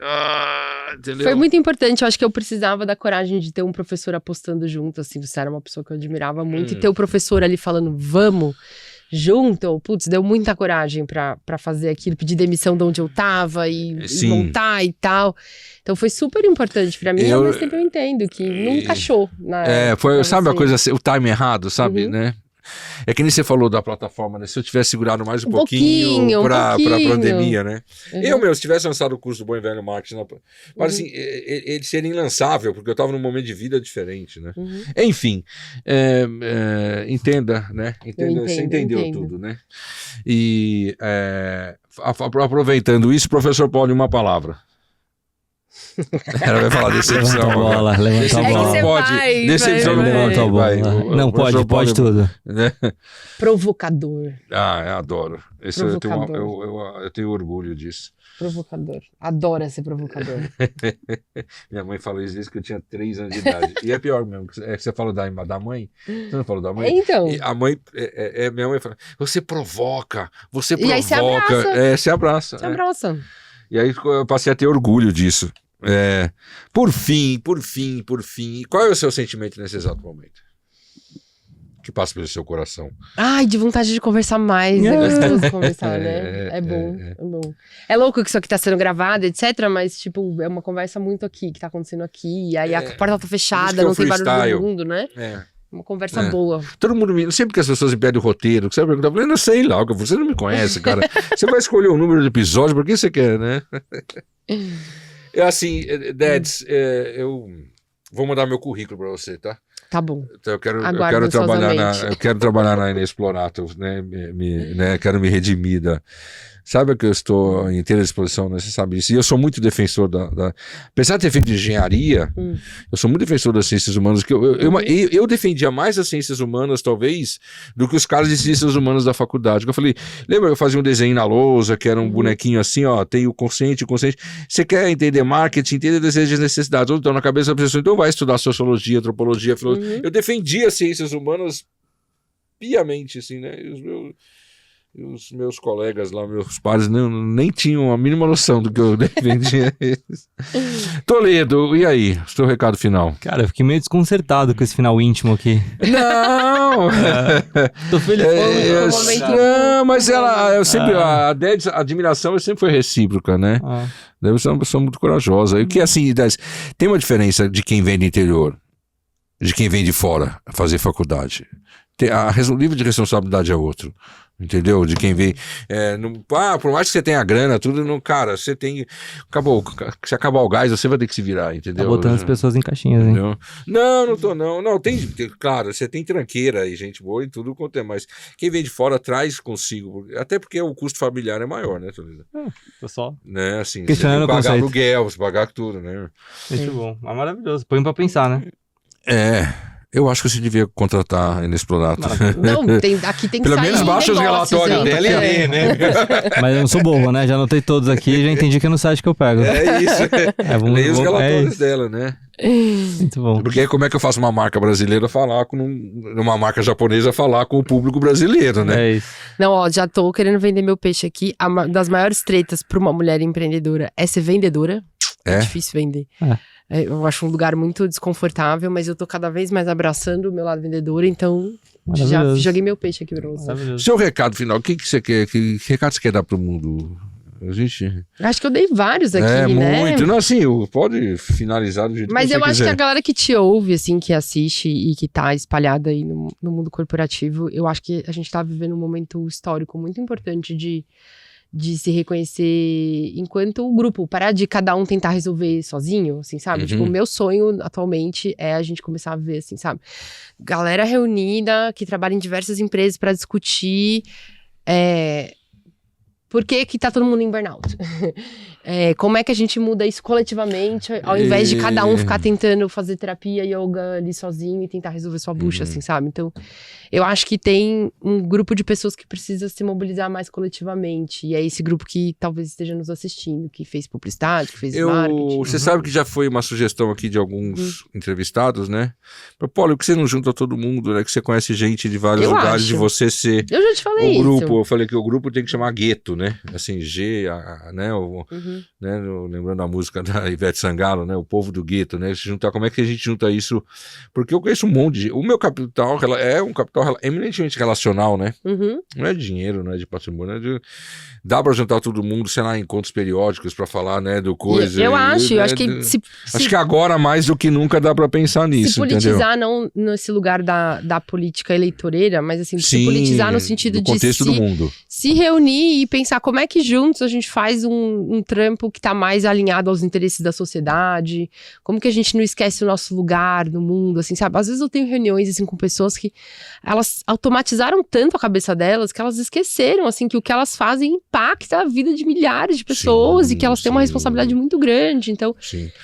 Entendeu? Foi muito importante. Eu acho que eu precisava da coragem de ter um professor apostando junto, assim. Você era uma pessoa que eu admirava muito. E ter o professor ali falando, vamos junto. Putz, deu muita coragem pra fazer aquilo. Pedir demissão de onde eu tava e montar e tal. Então foi super importante pra mim. Ao mesmo tempo eu entendo que não encaixou. Sabe a coisa, o time errado, sabe, né? É que nem você falou da plataforma, né? Se eu tivesse segurado mais um pouquinho pra pandemia, né? Se tivesse lançado o curso do Bom e Velho Marketing, mas assim, ele seria inlançável, porque eu tava num momento de vida diferente, né? Enfim, entenda, né? Você entendeu tudo, né? E aproveitando isso, professor Paulo, uma palavra. Ela vai falar decepção. Levanta a bola, levanta a bola. Não pode. Decepção não levanta a bola. Não, pode tudo. Né? Provocador. Eu adoro. Eu tenho orgulho disso. Provocador. Adora ser provocador. Minha mãe falou isso desde que eu tinha 3 anos de idade. E é pior mesmo. Você falou da mãe? Você não falou da mãe? Então. E a mãe, minha mãe fala, você provoca. E aí se abraça. Se abraça. E aí eu passei a ter orgulho disso. Por fim. Qual é o seu sentimento nesse exato momento? Que passa pelo seu coração? Ai, de vontade de conversar mais. É gostoso conversar, né? É bom. É louco que isso aqui tá sendo gravado, etc. Mas, tipo, é uma conversa muito aqui, que tá acontecendo aqui. E aí a porta tá fechada, não tem barulho do mundo, né? Uma conversa boa. Todo mundo sempre que as pessoas me pedem o roteiro, que você vai perguntar, eu não sei lá, você não me conhece, cara. Você vai escolher o número de episódio, por que você quer, né? Assim, Dedes, eu vou mandar meu currículo pra você, tá? Tá bom. Então eu quero trabalhar na Inexplorato, né? Quero me redimir Sabe que eu estou em inteira disposição, né? Você sabe disso. E eu sou muito defensor apesar de ter feito engenharia, eu sou muito defensor das ciências humanas, que eu defendia mais as ciências humanas, talvez, do que os caras de ciências humanas da faculdade. Eu falei, lembra, eu fazia um desenho na lousa, que era um bonequinho assim, ó, tem o consciente. Você quer entender marketing, entender desejos e necessidades, ou então na cabeça da pessoa, então vai estudar sociologia, antropologia, filosofia. Eu defendia as ciências humanas piamente, assim, né? E os meus colegas lá, meus pares, nem tinham a mínima noção do que eu defendia. Toledo, e aí? O seu recado final? Cara, eu fiquei meio desconcertado com esse final íntimo aqui. Não! Tô feliz. Não, mas eu sempre, a admiração sempre foi recíproca, né? Deve ser uma pessoa muito corajosa. E que assim, tem uma diferença de quem vem do interior, de quem vem de fora a fazer faculdade. O nível de responsabilidade é outro. Entendeu? De quem vem. Por mais que você tenha grana, tudo, cara, você tem. Se acabar o gás, você vai ter que se virar, entendeu? Tá botando as pessoas em caixinhas, hein? Não tô, não. Não, claro, você tem tranqueira e gente boa e tudo quanto é, mas quem vem de fora traz consigo. Até porque o custo familiar é maior, né, Toledo? Pessoal. Né, assim, questionando você tem que pagar aluguel, você pagar tudo, né? Muito bom. É maravilhoso. Põe pra pensar, né? Eu acho que você devia contratar a Inexplorato. Não, aqui tem que pelo sair menos baixa os relatórios dela e lê, né? Mas eu não sou bobo, né? Já anotei todos aqui e já entendi que é no site que eu pego. É isso. Leia os relatórios dela, né? Muito bom. Porque como é que eu faço uma marca brasileira falar com uma marca japonesa falar com o público brasileiro, né? É isso. Não, ó, já tô querendo vender meu peixe aqui. Uma das maiores tretas pra uma mulher empreendedora é ser vendedora. É difícil vender. Eu acho um lugar muito desconfortável, mas eu tô cada vez mais abraçando o meu lado vendedor, então já joguei meu peixe aqui pra você. Seu recado final, o que você quer? Que recado você quer dar pro mundo? A gente... Acho que eu dei vários aqui, né? Muito. Não, assim, pode finalizar do jeito mas que você quiser. Mas eu acho que a galera que te ouve, assim, que assiste e que tá espalhada aí no mundo corporativo, eu acho que a gente tá vivendo um momento histórico muito importante de se reconhecer enquanto grupo, parar de cada um tentar resolver sozinho, assim, sabe? Tipo, o meu sonho atualmente é a gente começar a ver, assim, sabe? Galera reunida, que trabalha em diversas empresas pra discutir por que tá todo mundo em burnout? Como é que a gente muda isso coletivamente, ao invés de cada um ficar tentando fazer terapia, yoga ali sozinho e tentar resolver sua bucha, assim, sabe? Então, eu acho que tem um grupo de pessoas que precisa se mobilizar mais coletivamente. E é esse grupo que talvez esteja nos assistindo, que fez publicidade, que fez marketing. Você sabe que já foi uma sugestão aqui de alguns entrevistados, né? Paulo, por que você não junta todo mundo, né? Que você conhece gente de vários lugares, de você ser... Eu já te falei o grupo, isso. eu falei que o grupo tem que chamar gueto, né? Assim, né? Né? Lembrando a música da Ivete Sangalo, né? O povo do gueto, né? Se juntar, como é que a gente junta isso? Porque eu conheço um monte de... O meu capital é um capital eminentemente relacional, né? Não é dinheiro, não é de patrimônio, dá pra juntar todo mundo, sei lá, encontros periódicos pra falar, né, do coisa. Eu acho que acho que agora mais do que nunca dá pra pensar nisso, se politizar, entendeu? não nesse lugar da política eleitoreira, mas assim, se politizar no sentido de contexto do mundo. Se reunir e pensar como é que juntos a gente faz um trampo que tá mais alinhado aos interesses da sociedade, como que a gente não esquece o nosso lugar no mundo, assim, sabe? Às vezes eu tenho reuniões, assim, com pessoas que elas automatizaram tanto a cabeça delas que elas esqueceram, assim, que o que elas fazem impacta a vida de milhares de pessoas e que elas têm uma responsabilidade muito grande. Então,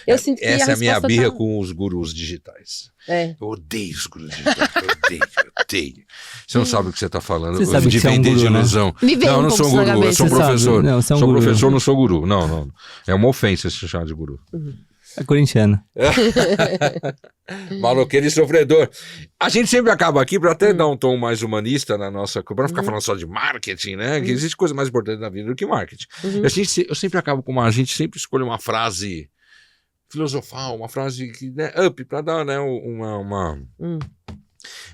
eu sinto que essa é a minha birra com os gurus digitais. Eu odeio os gurus digitais, eu odeio. Você não sabe o que você está falando. Você sabe que você é um guru, de ilusão. Né? Não, não sou um guru, eu sou um professor. Não, você é um sou guru. Professor, não sou guru. Não. É uma ofensa se chamar de guru. É corintiano. Maloqueiro e sofredor. A gente sempre acaba aqui para até dar um tom mais humanista na nossa... Para ficar falando só de marketing, né? Que existe coisa mais importante na vida do que marketing. Eu sempre acabo com a gente sempre escolhe uma frase filosofal, uma frase que, né, up, para dar, né, uma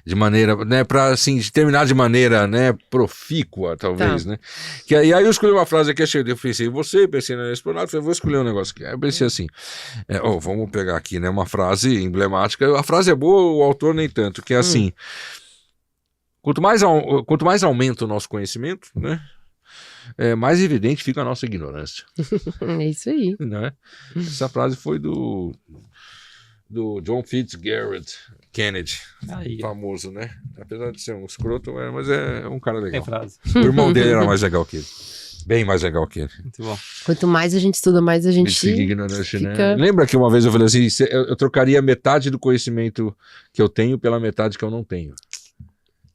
de maneira, né, para assim, terminar de maneira, né, profícua, talvez, né? Que aí eu escolhi uma frase aqui, eu pensei em você, pensei na Esplanada, falei, vou escolher um negócio aqui. Aí eu pensei assim, vamos pegar aqui, né, uma frase emblemática. A frase é boa, o autor nem tanto, que é assim: quanto mais aumenta o nosso conhecimento, né, mais evidente fica a nossa ignorância. É isso aí. Né? Essa frase foi do John Fitzgerald Kennedy, famoso, né? Apesar de ser um escroto, mas é um cara legal. O irmão dele era mais legal que ele. Bem mais legal que ele. Muito bom. Quanto mais a gente estuda, mais a gente fica ignorante, né? Lembra que uma vez eu falei assim, eu trocaria metade do conhecimento que eu tenho pela metade que eu não tenho.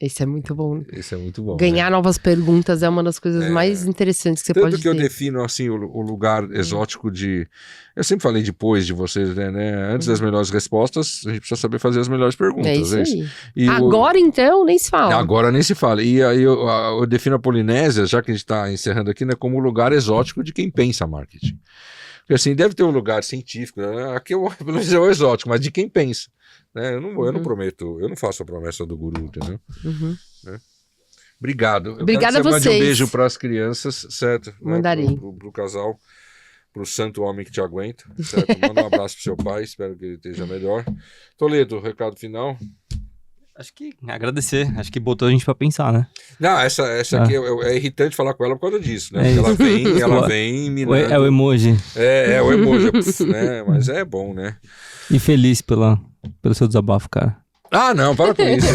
Esse é muito bom. Esse é muito bom. Ganhar novas perguntas é uma das coisas mais interessantes que você pode ter. Tanto que eu defino assim o lugar exótico de... Eu sempre falei depois de vocês, né? Antes das melhores respostas, a gente precisa saber fazer as melhores perguntas. É isso aí. E agora então, nem se fala. Agora nem se fala. E aí eu defino a Polinésia, já que a gente está encerrando aqui, né, como o lugar exótico de quem pensa marketing. Porque assim, deve ter um lugar científico, né? Aqui pelo menos é o exótico, mas de quem pensa. Né? Eu não prometo, eu não faço a promessa do guru, entendeu? Né? Obrigado. Obrigada a vocês. Mande um beijo para as crianças, certo? Mandarei. Né? Pro casal, pro santo homem que te aguenta, certo? Manda um abraço pro seu pai, espero que ele esteja melhor. Toledo, recado final. Acho que agradecer, acho que botou a gente pra pensar, né? Não, essa aqui é irritante falar com ela por causa disso, né? Porque ela vem minando. É o emoji. É o emoji, né? Mas é bom, né? E feliz pelo seu desabafo, cara. Ah, não, para com isso.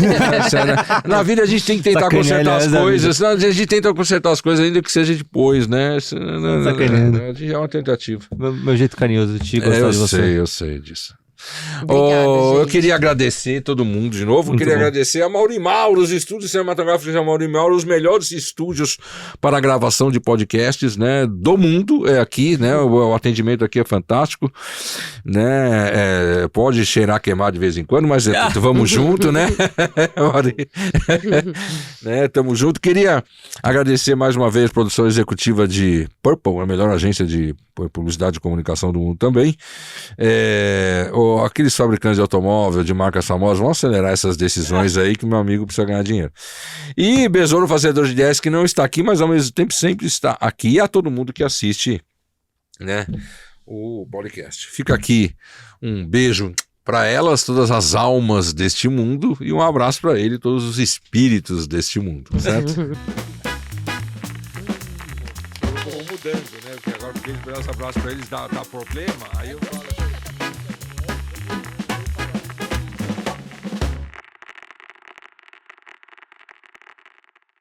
Na vida a gente tem que tentar consertar as coisas. A gente tenta consertar as coisas ainda que seja depois, né? Sacaneando. É uma tentativa. Meu jeito carinhoso de te gostar de você. Eu sei disso. Obrigada, Eu gente. queria agradecer todo mundo de novo. Muito Queria bom. agradecer a Mauri Mauro, os estúdios cinematográficos da Mauri Mauro, os melhores estúdios para a gravação de podcasts, né, do mundo. É aqui, né? O atendimento aqui é fantástico, né? Pode cheirar queimar de vez em quando, mas vamos junto, né? Mauri? Né? Tamo junto. Queria agradecer mais uma vez a produção executiva de Purple, a melhor agência de publicidade e comunicação do mundo também. Aqueles fabricantes de automóvel, de marcas famosas, vão acelerar essas decisões aí que meu amigo precisa ganhar dinheiro. E Besouro, fazedor de ideias, que não está aqui, mas ao mesmo tempo sempre está aqui. E a todo mundo que assiste, né, o podcast. Fica aqui um beijo para elas, todas as almas deste mundo, e um abraço para ele, todos os espíritos deste mundo, certo? Vou mudando, né? Porque agora, porque esse abraço para eles dá problema, aí eu falo.